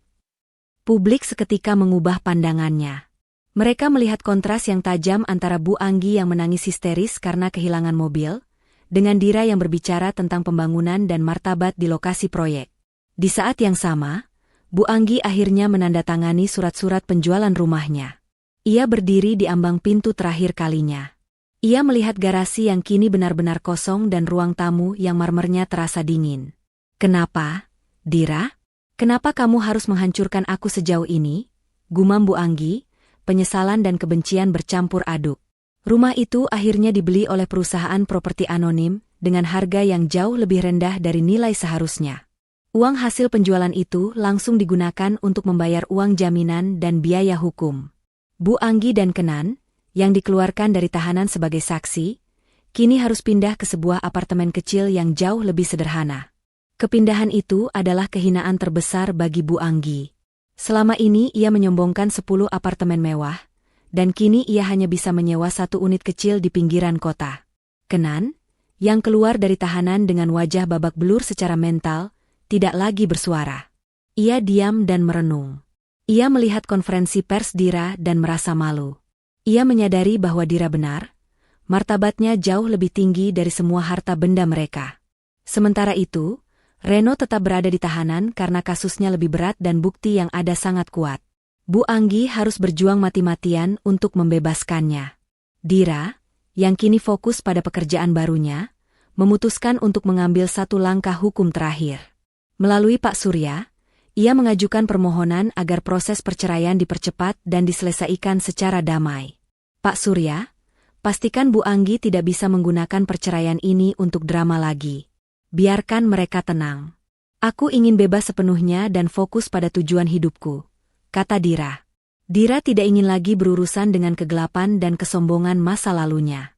Publik seketika mengubah pandangannya. Mereka melihat kontras yang tajam antara Bu Anggi yang menangis histeris karena kehilangan mobil, dengan Dira yang berbicara tentang pembangunan dan martabat di lokasi proyek. Di saat yang sama, Bu Anggi akhirnya menandatangani surat-surat penjualan rumahnya. Ia berdiri di ambang pintu terakhir kalinya. Ia melihat garasi yang kini benar-benar kosong dan ruang tamu yang marmernya terasa dingin. Kenapa, Dira? Kenapa kamu harus menghancurkan aku sejauh ini? Gumam Bu Anggi, penyesalan dan kebencian bercampur aduk. Rumah itu akhirnya dibeli oleh perusahaan properti anonim dengan harga yang jauh lebih rendah dari nilai seharusnya. Uang hasil penjualan itu langsung digunakan untuk membayar uang jaminan dan biaya hukum. Bu Anggi dan Kenan, yang dikeluarkan dari tahanan sebagai saksi, kini harus pindah ke sebuah apartemen kecil yang jauh lebih sederhana. Kepindahan itu adalah kehinaan terbesar bagi Bu Anggi. Selama ini ia menyombongkan 10 apartemen mewah, dan kini ia hanya bisa menyewa 1 unit kecil di pinggiran kota. Kenan, yang keluar dari tahanan dengan wajah babak belur secara mental, tidak lagi bersuara. Ia diam dan merenung. Ia melihat konferensi pers Dira dan merasa malu. Ia menyadari bahwa Dira benar, martabatnya jauh lebih tinggi dari semua harta benda mereka. Sementara itu, Reno tetap berada di tahanan karena kasusnya lebih berat dan bukti yang ada sangat kuat. Bu Anggi harus berjuang mati-matian untuk membebaskannya. Dira, yang kini fokus pada pekerjaan barunya, memutuskan untuk mengambil satu langkah hukum terakhir. Melalui Pak Surya, ia mengajukan permohonan agar proses perceraian dipercepat dan diselesaikan secara damai. Pak Surya, pastikan Bu Anggi tidak bisa menggunakan perceraian ini untuk drama lagi. Biarkan mereka tenang. Aku ingin bebas sepenuhnya dan fokus pada tujuan hidupku, kata Dira. Dira tidak ingin lagi berurusan dengan kegelapan dan kesombongan masa lalunya.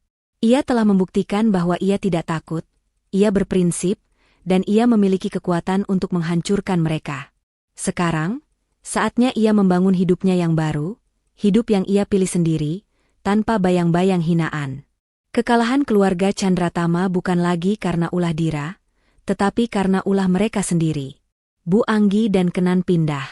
Ia telah membuktikan bahwa ia tidak takut, ia berprinsip, dan ia memiliki kekuatan untuk menghancurkan mereka. Sekarang, saatnya ia membangun hidupnya yang baru, hidup yang ia pilih sendiri, tanpa bayang-bayang hinaan. Kekalahan keluarga Chandratama bukan lagi karena ulah Dira, tetapi karena ulah mereka sendiri. Bu Anggi dan Kenan pindah.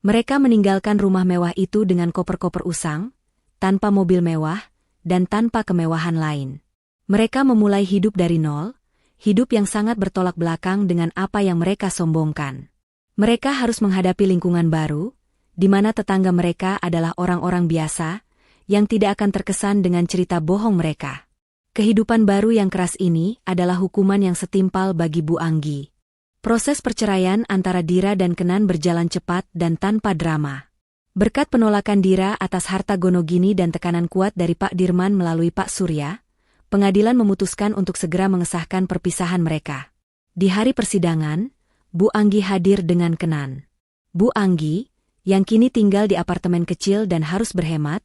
Mereka meninggalkan rumah mewah itu dengan koper-koper usang, tanpa mobil mewah, dan tanpa kemewahan lain. Mereka memulai hidup dari nol, hidup yang sangat bertolak belakang dengan apa yang mereka sombongkan. Mereka harus menghadapi lingkungan baru, di mana tetangga mereka adalah orang-orang biasa, yang tidak akan terkesan dengan cerita bohong mereka. Kehidupan baru yang keras ini adalah hukuman yang setimpal bagi Bu Anggi. Proses perceraian antara Dira dan Kenan berjalan cepat dan tanpa drama. Berkat penolakan Dira atas harta gonogini dan tekanan kuat dari Pak Dirman melalui Pak Surya, pengadilan memutuskan untuk segera mengesahkan perpisahan mereka. Di hari persidangan, Bu Anggi hadir dengan Kenan. Bu Anggi, yang kini tinggal di apartemen kecil dan harus berhemat,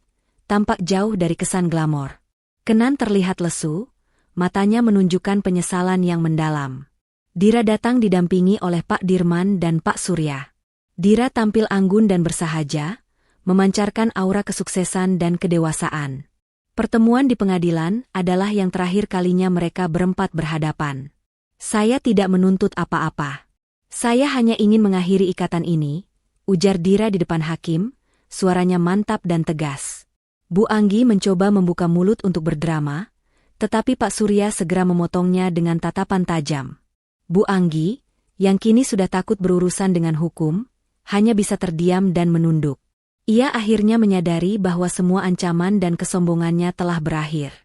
tampak jauh dari kesan glamor. Kenan terlihat lesu, matanya menunjukkan penyesalan yang mendalam. Dira datang didampingi oleh Pak Dirman dan Pak Surya. Dira tampil anggun dan bersahaja, memancarkan aura kesuksesan dan kedewasaan. Pertemuan di pengadilan adalah yang terakhir kalinya mereka berempat berhadapan. Saya tidak menuntut apa-apa. Saya hanya ingin mengakhiri ikatan ini, ujar Dira di depan hakim, suaranya mantap dan tegas. Bu Anggi mencoba membuka mulut untuk berdrama, tetapi Pak Surya segera memotongnya dengan tatapan tajam. Bu Anggi, yang kini sudah takut berurusan dengan hukum, hanya bisa terdiam dan menunduk. Ia akhirnya menyadari bahwa semua ancaman dan kesombongannya telah berakhir.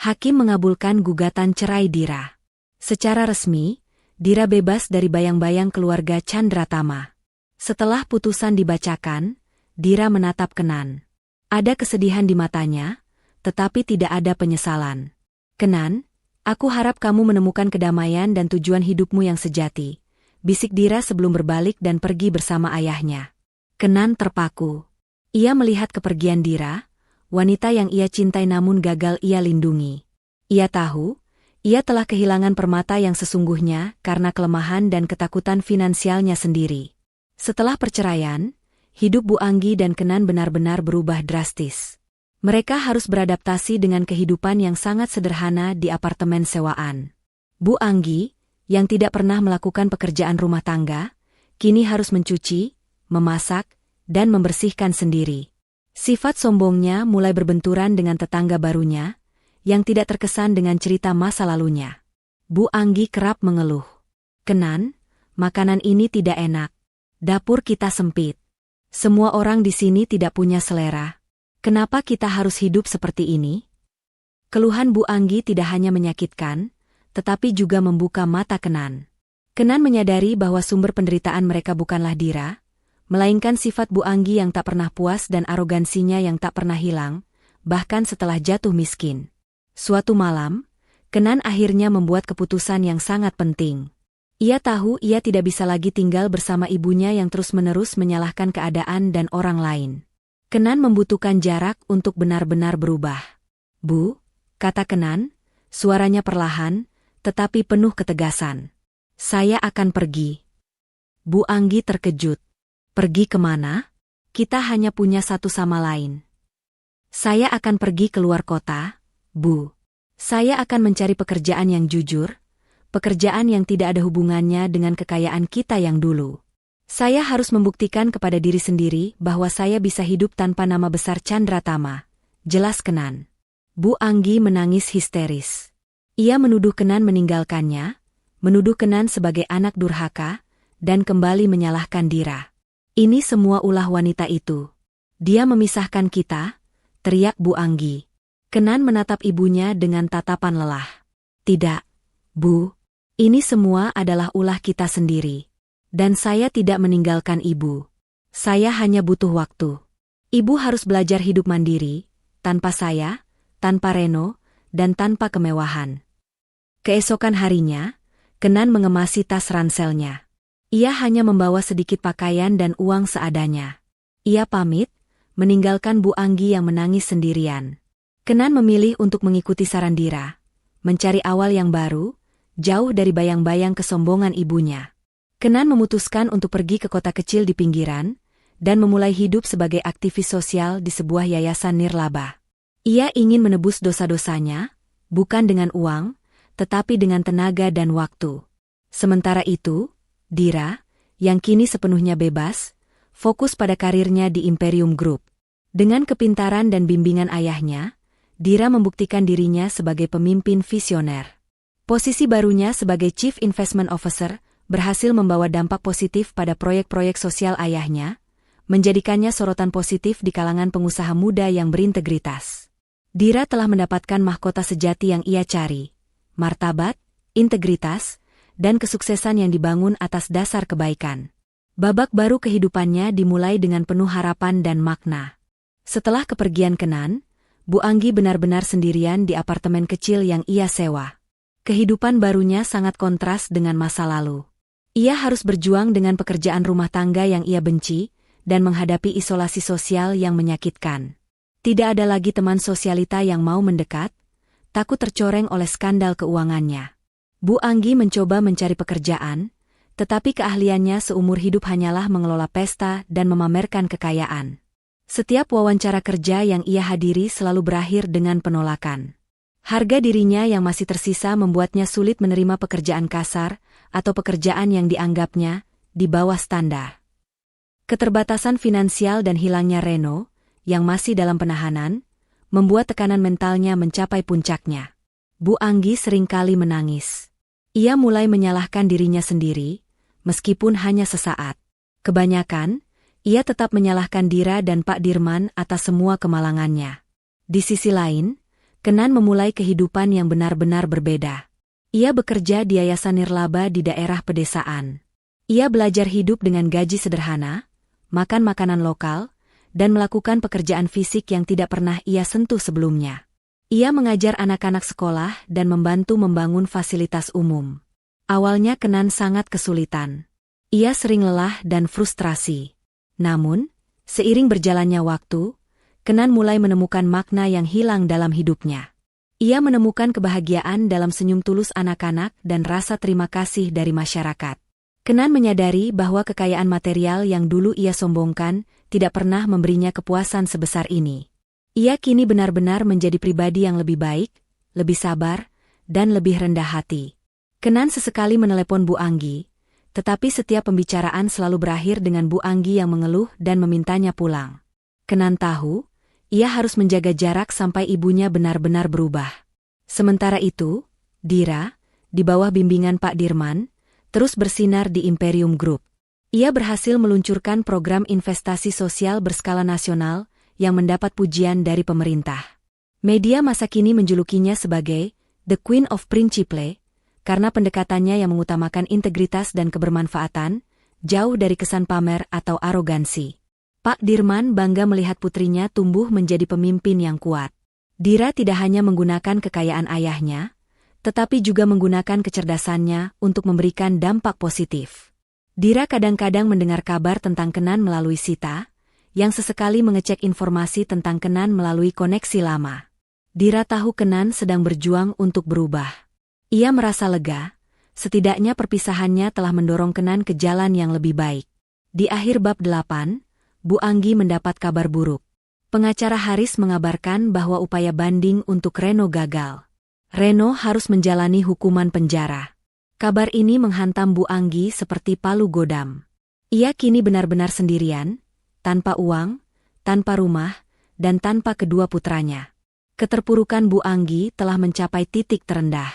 Hakim mengabulkan gugatan cerai Dira. Secara resmi, Dira bebas dari bayang-bayang keluarga Chandratama. Setelah putusan dibacakan, Dira menatap Kenan. Ada kesedihan di matanya, tetapi tidak ada penyesalan. Kenan, aku harap kamu menemukan kedamaian dan tujuan hidupmu yang sejati, bisik Dira sebelum berbalik dan pergi bersama ayahnya. Kenan terpaku. Ia melihat kepergian Dira, wanita yang ia cintai namun gagal ia lindungi. Ia tahu, ia telah kehilangan permata yang sesungguhnya karena kelemahan dan ketakutan finansialnya sendiri. Setelah perceraian, hidup Bu Anggi dan Kenan benar-benar berubah drastis. Mereka harus beradaptasi dengan kehidupan yang sangat sederhana di apartemen sewaan. Bu Anggi, yang tidak pernah melakukan pekerjaan rumah tangga, kini harus mencuci, memasak, dan membersihkan sendiri. Sifat sombongnya mulai berbenturan dengan tetangga barunya, yang tidak terkesan dengan cerita masa lalunya. Bu Anggi kerap mengeluh. Kenan, makanan ini tidak enak. Dapur kita sempit. Semua orang di sini tidak punya selera. Kenapa kita harus hidup seperti ini? Keluhan Bu Anggi tidak hanya menyakitkan, tetapi juga membuka mata Kenan. Kenan menyadari bahwa sumber penderitaan mereka bukanlah Dira, melainkan sifat Bu Anggi yang tak pernah puas dan arogansinya yang tak pernah hilang, bahkan setelah jatuh miskin. Suatu malam, Kenan akhirnya membuat keputusan yang sangat penting. Ia tahu ia tidak bisa lagi tinggal bersama ibunya yang terus-menerus menyalahkan keadaan dan orang lain. Kenan membutuhkan jarak untuk benar-benar berubah. Bu, kata Kenan, suaranya perlahan, tetapi penuh ketegasan. Saya akan pergi. Bu Anggi terkejut. Pergi kemana? Kita hanya punya satu sama lain. Saya akan pergi keluar kota, Bu. Saya akan mencari pekerjaan yang jujur, pekerjaan yang tidak ada hubungannya dengan kekayaan kita yang dulu. Saya harus membuktikan kepada diri sendiri bahwa saya bisa hidup tanpa nama besar Chandratama, jelas Kenan. Bu Anggi menangis histeris. Ia menuduh Kenan meninggalkannya, menuduh Kenan sebagai anak durhaka, dan kembali menyalahkan Dira. Ini semua ulah wanita itu. Dia memisahkan kita, teriak Bu Anggi. Kenan menatap ibunya dengan tatapan lelah. Tidak, Bu. Ini semua adalah ulah kita sendiri. Dan saya tidak meninggalkan ibu. Saya hanya butuh waktu. Ibu harus belajar hidup mandiri, tanpa saya, tanpa Reno, dan tanpa kemewahan. Keesokan harinya, Kenan mengemasi tas ranselnya. Ia hanya membawa sedikit pakaian dan uang seadanya. Ia pamit, meninggalkan Bu Anggi yang menangis sendirian. Kenan memilih untuk mengikuti saran Dira, mencari awal yang baru, jauh dari bayang-bayang kesombongan ibunya. Kenan memutuskan untuk pergi ke kota kecil di pinggiran, dan memulai hidup sebagai aktivis sosial di sebuah yayasan nirlaba. Ia ingin menebus dosa-dosanya, bukan dengan uang, tetapi dengan tenaga dan waktu. Sementara itu, Dira, yang kini sepenuhnya bebas, fokus pada karirnya di Imperium Group. Dengan kepintaran dan bimbingan ayahnya, Dira membuktikan dirinya sebagai pemimpin visioner. Posisi barunya sebagai Chief Investment Officer berhasil membawa dampak positif pada proyek-proyek sosial ayahnya, menjadikannya sorotan positif di kalangan pengusaha muda yang berintegritas. Dira telah mendapatkan mahkota sejati yang ia cari, martabat, integritas, dan kesuksesan yang dibangun atas dasar kebaikan. Babak baru kehidupannya dimulai dengan penuh harapan dan makna. Setelah kepergian Kenan, Bu Anggi benar-benar sendirian di apartemen kecil yang ia sewa. Kehidupan barunya sangat kontras dengan masa lalu. Ia harus berjuang dengan pekerjaan rumah tangga yang ia benci, dan menghadapi isolasi sosial yang menyakitkan. Tidak ada lagi teman sosialita yang mau mendekat, takut tercoreng oleh skandal keuangannya. Bu Anggi mencoba mencari pekerjaan, tetapi keahliannya seumur hidup hanyalah mengelola pesta dan memamerkan kekayaan. Setiap wawancara kerja yang ia hadiri selalu berakhir dengan penolakan. Harga dirinya yang masih tersisa membuatnya sulit menerima pekerjaan kasar atau pekerjaan yang dianggapnya di bawah standar. Keterbatasan finansial dan hilangnya Reno, yang masih dalam penahanan, membuat tekanan mentalnya mencapai puncaknya. Bu Anggi seringkali menangis. Ia mulai menyalahkan dirinya sendiri, meskipun hanya sesaat. Kebanyakan, ia tetap menyalahkan Dira dan Pak Dirman atas semua kemalangannya. Di sisi lain, Kenan memulai kehidupan yang benar-benar berbeda. Ia bekerja di yayasan nirlaba di daerah pedesaan. Ia belajar hidup dengan gaji sederhana, makan makanan lokal, dan melakukan pekerjaan fisik yang tidak pernah ia sentuh sebelumnya. Ia mengajar anak-anak sekolah dan membantu membangun fasilitas umum. Awalnya Kenan sangat kesulitan. Ia sering lelah dan frustrasi. Namun, seiring berjalannya waktu, Kenan mulai menemukan makna yang hilang dalam hidupnya. Ia menemukan kebahagiaan dalam senyum tulus anak-anak dan rasa terima kasih dari masyarakat. Kenan menyadari bahwa kekayaan material yang dulu ia sombongkan tidak pernah memberinya kepuasan sebesar ini. Ia kini benar-benar menjadi pribadi yang lebih baik, lebih sabar, dan lebih rendah hati. Kenan sesekali menelepon Bu Anggi, tetapi setiap pembicaraan selalu berakhir dengan Bu Anggi yang mengeluh dan memintanya pulang. Kenan tahu, ia harus menjaga jarak sampai ibunya benar-benar berubah. Sementara itu, Dira, di bawah bimbingan Pak Dirman, terus bersinar di Imperium Group. Ia berhasil meluncurkan program investasi sosial berskala nasional yang mendapat pujian dari pemerintah. Media masa kini menjulukinya sebagai The Queen of Principle, karena pendekatannya yang mengutamakan integritas dan kebermanfaatan, jauh dari kesan pamer atau arogansi. Pak Dirman bangga melihat putrinya tumbuh menjadi pemimpin yang kuat. Dira tidak hanya menggunakan kekayaan ayahnya, tetapi juga menggunakan kecerdasannya untuk memberikan dampak positif. Dira kadang-kadang mendengar kabar tentang Kenan melalui Sita, yang sesekali mengecek informasi tentang Kenan melalui koneksi lama. Dira tahu Kenan sedang berjuang untuk berubah. Ia merasa lega, setidaknya perpisahannya telah mendorong Kenan ke jalan yang lebih baik. Di akhir bab 8, Bu Anggi mendapat kabar buruk. Pengacara Haris mengabarkan bahwa upaya banding untuk Reno gagal. Reno harus menjalani hukuman penjara. Kabar ini menghantam Bu Anggi seperti palu godam. Ia kini benar-benar sendirian, tanpa uang, tanpa rumah, dan tanpa kedua putranya. Keterpurukan Bu Anggi telah mencapai titik terendah.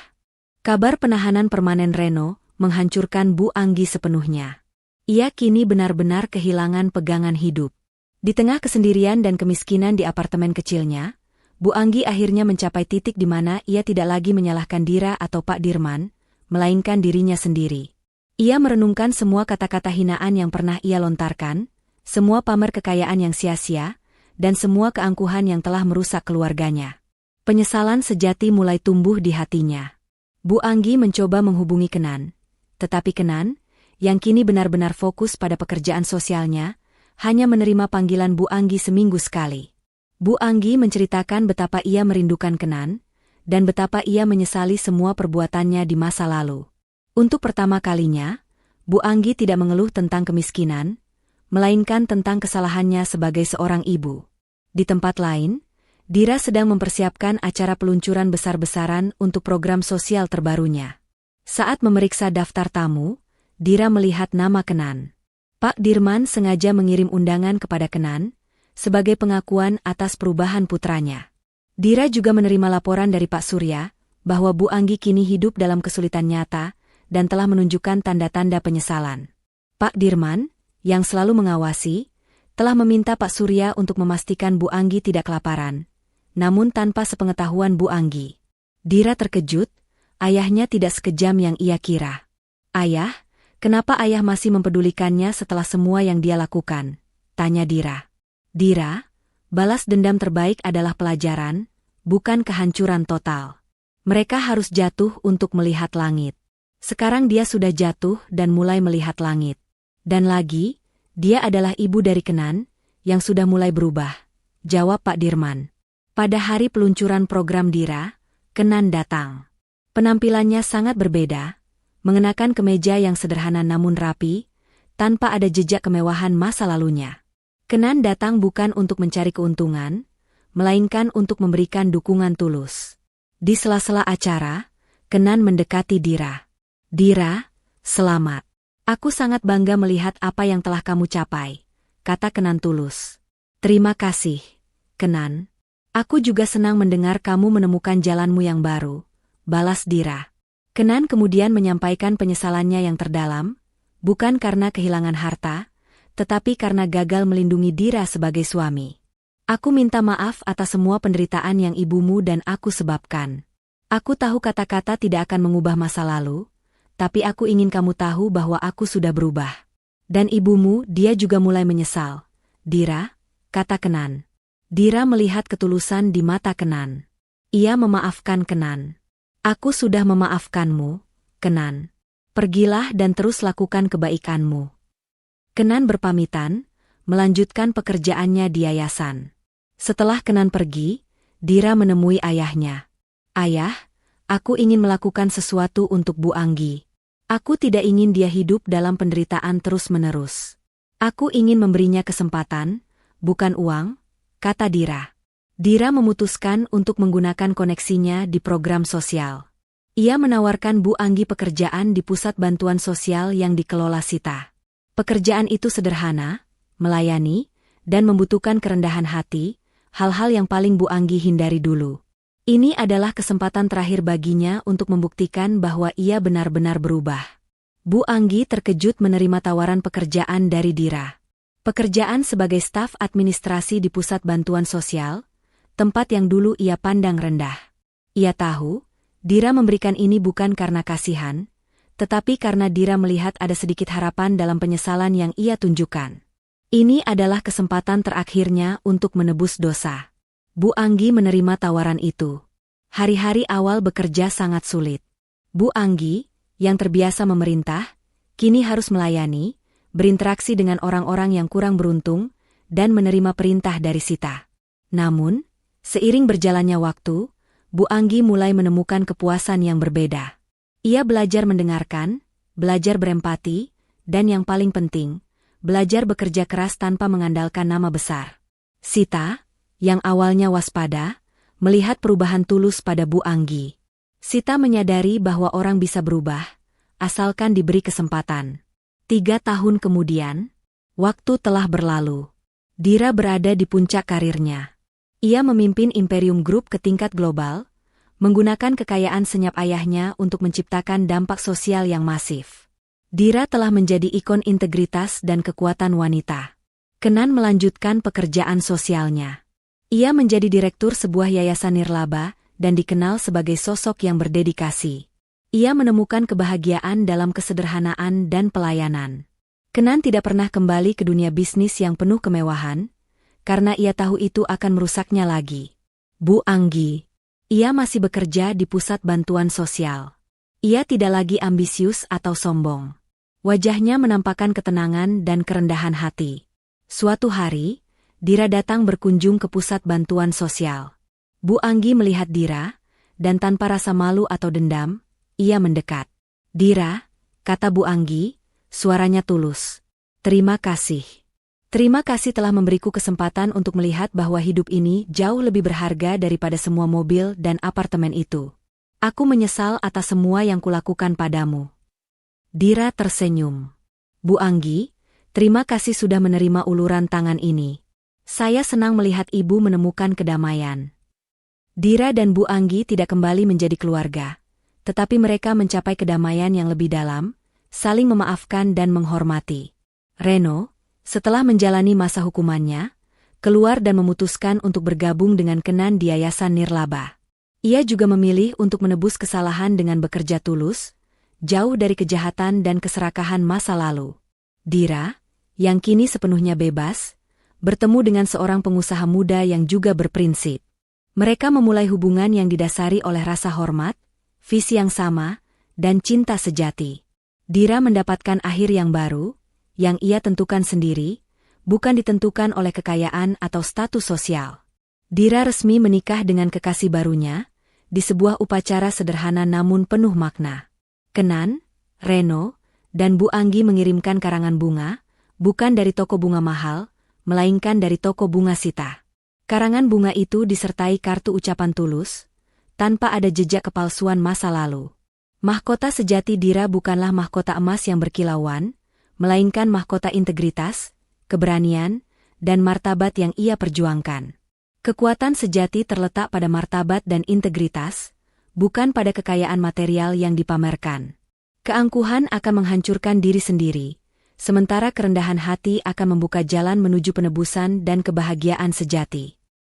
Kabar penahanan permanen Reno menghancurkan Bu Anggi sepenuhnya. Ia kini benar-benar kehilangan pegangan hidup. Di tengah kesendirian dan kemiskinan di apartemen kecilnya, Bu Anggi akhirnya mencapai titik di mana ia tidak lagi menyalahkan Dira atau Pak Dirman, melainkan dirinya sendiri. Ia merenungkan semua kata-kata hinaan yang pernah ia lontarkan, semua pamer kekayaan yang sia-sia, dan semua keangkuhan yang telah merusak keluarganya. Penyesalan sejati mulai tumbuh di hatinya. Bu Anggi mencoba menghubungi Kenan, tetapi Kenan, yang kini benar-benar fokus pada pekerjaan sosialnya, hanya menerima panggilan Bu Anggi seminggu sekali. Bu Anggi menceritakan betapa ia merindukan Kenan, dan betapa ia menyesali semua perbuatannya di masa lalu. Untuk pertama kalinya, Bu Anggi tidak mengeluh tentang kemiskinan, melainkan tentang kesalahannya sebagai seorang ibu. Di tempat lain, Dira sedang mempersiapkan acara peluncuran besar-besaran untuk program sosial terbarunya. Saat memeriksa daftar tamu, Dira melihat nama Kenan. Pak Dirman sengaja mengirim undangan kepada Kenan, sebagai pengakuan atas perubahan putranya. Dira juga menerima laporan dari Pak Surya, bahwa Bu Anggi kini hidup dalam kesulitan nyata, dan telah menunjukkan tanda-tanda penyesalan. Pak Dirman, yang selalu mengawasi, Telah meminta Pak Surya untuk memastikan Bu Anggi tidak kelaparan. Namun tanpa sepengetahuan Bu Anggi. Dira terkejut, ayahnya tidak sekejam yang ia kira. Ayah, kenapa ayah masih mempedulikannya setelah semua yang dia lakukan? Tanya Dira. Dira, balas dendam terbaik adalah pelajaran, bukan kehancuran total. Mereka harus jatuh untuk melihat langit. Sekarang dia sudah jatuh dan mulai melihat langit. Dan lagi, dia adalah ibu dari Kenan, yang sudah mulai berubah. Jawab Pak Dirman. Pada hari peluncuran program Dira, Kenan datang. Penampilannya sangat berbeda, mengenakan kemeja yang sederhana namun rapi, tanpa ada jejak kemewahan masa lalunya. Kenan datang bukan untuk mencari keuntungan, melainkan untuk memberikan dukungan tulus. Di sela-sela acara, Kenan mendekati Dira. Dira, selamat. Aku sangat bangga melihat apa yang telah kamu capai, kata Kenan tulus. Terima kasih, Kenan. Aku juga senang mendengar kamu menemukan jalanmu yang baru, balas Dira. Kenan kemudian menyampaikan penyesalannya yang terdalam, bukan karena kehilangan harta, tetapi karena gagal melindungi Dira sebagai suami. Aku minta maaf atas semua penderitaan yang ibumu dan aku sebabkan. Aku tahu kata-kata tidak akan mengubah masa lalu, tapi aku ingin kamu tahu bahwa aku sudah berubah. Dan ibumu, dia juga mulai menyesal. Dira, kata Kenan. Dira melihat ketulusan di mata Kenan. Ia memaafkan Kenan. Aku sudah memaafkanmu, Kenan. Pergilah dan terus lakukan kebaikanmu. Kenan berpamitan, melanjutkan pekerjaannya di yayasan. Setelah Kenan pergi, Dira menemui ayahnya. Ayah, aku ingin melakukan sesuatu untuk Bu Anggi. Aku tidak ingin dia hidup dalam penderitaan terus-menerus. Aku ingin memberinya kesempatan, bukan uang, kata Dira. Dira memutuskan untuk menggunakan koneksinya di program sosial. Ia menawarkan Bu Anggi pekerjaan di pusat bantuan sosial yang dikelola Sita. Pekerjaan itu sederhana, melayani, dan membutuhkan kerendahan hati, hal-hal yang paling Bu Anggi hindari dulu. Ini adalah kesempatan terakhir baginya untuk membuktikan bahwa ia benar-benar berubah. Bu Anggi terkejut menerima tawaran pekerjaan dari Dira. Pekerjaan sebagai staf administrasi di pusat bantuan sosial, tempat yang dulu ia pandang rendah. Ia tahu, Dira memberikan ini bukan karena kasihan, tetapi karena Dira melihat ada sedikit harapan dalam penyesalan yang ia tunjukkan. Ini adalah kesempatan terakhirnya untuk menebus dosa. Bu Anggi menerima tawaran itu. Hari-hari awal bekerja sangat sulit. Bu Anggi, yang terbiasa memerintah, kini harus melayani, berinteraksi dengan orang-orang yang kurang beruntung, dan menerima perintah dari Sita. Namun, seiring berjalannya waktu, Bu Anggi mulai menemukan kepuasan yang berbeda. Ia belajar mendengarkan, belajar berempati, dan yang paling penting, belajar bekerja keras tanpa mengandalkan nama besar. Sita, yang awalnya waspada, melihat perubahan tulus pada Bu Anggi. Sita menyadari bahwa orang bisa berubah, asalkan diberi kesempatan. 3 tahun kemudian, waktu telah berlalu. Dira berada di puncak karirnya. Ia memimpin Imperium Group ke tingkat global, menggunakan kekayaan senyap ayahnya untuk menciptakan dampak sosial yang masif. Dira telah menjadi ikon integritas dan kekuatan wanita. Kenan melanjutkan pekerjaan sosialnya. Ia menjadi direktur sebuah yayasan nirlaba dan dikenal sebagai sosok yang berdedikasi. Ia menemukan kebahagiaan dalam kesederhanaan dan pelayanan. Kenan tidak pernah kembali ke dunia bisnis yang penuh kemewahan, karena ia tahu itu akan merusaknya lagi. Bu Anggi. Ia masih bekerja di pusat bantuan sosial. Ia tidak lagi ambisius atau sombong. Wajahnya menampakkan ketenangan dan kerendahan hati. Suatu hari, Dira datang berkunjung ke pusat bantuan sosial. Bu Anggi melihat Dira, dan tanpa rasa malu atau dendam, ia mendekat. Dira, kata Bu Anggi, suaranya tulus. Terima kasih. Terima kasih telah memberiku kesempatan untuk melihat bahwa hidup ini jauh lebih berharga daripada semua mobil dan apartemen itu. Aku menyesal atas semua yang kulakukan padamu. Dira tersenyum. Bu Anggi, terima kasih sudah menerima uluran tangan ini. Saya senang melihat ibu menemukan kedamaian. Dira dan Bu Anggi tidak kembali menjadi keluarga, tetapi mereka mencapai kedamaian yang lebih dalam, saling memaafkan dan menghormati. Reno, Setelah menjalani masa hukumannya, keluar dan memutuskan untuk bergabung dengan Kenan di Yayasan Nirlaba. Ia juga memilih untuk menebus kesalahan dengan bekerja tulus, jauh dari kejahatan dan keserakahan masa lalu. Dira, yang kini sepenuhnya bebas, bertemu dengan seorang pengusaha muda yang juga berprinsip. Mereka memulai hubungan yang didasari oleh rasa hormat, visi yang sama, dan cinta sejati. Dira mendapatkan akhir yang baru, yang ia tentukan sendiri, bukan ditentukan oleh kekayaan atau status sosial. Dira resmi menikah dengan kekasih barunya, di sebuah upacara sederhana namun penuh makna. Kenan, Reno, dan Bu Anggi mengirimkan karangan bunga, bukan dari toko bunga mahal, melainkan dari toko bunga Sita. Karangan bunga itu disertai kartu ucapan tulus, tanpa ada jejak kepalsuan masa lalu. Mahkota sejati Dira bukanlah mahkota emas yang berkilauan, melainkan mahkota integritas, keberanian, dan martabat yang ia perjuangkan. Kekuatan sejati terletak pada martabat dan integritas, bukan pada kekayaan material yang dipamerkan. Keangkuhan akan menghancurkan diri sendiri, sementara kerendahan hati akan membuka jalan menuju penebusan dan kebahagiaan sejati.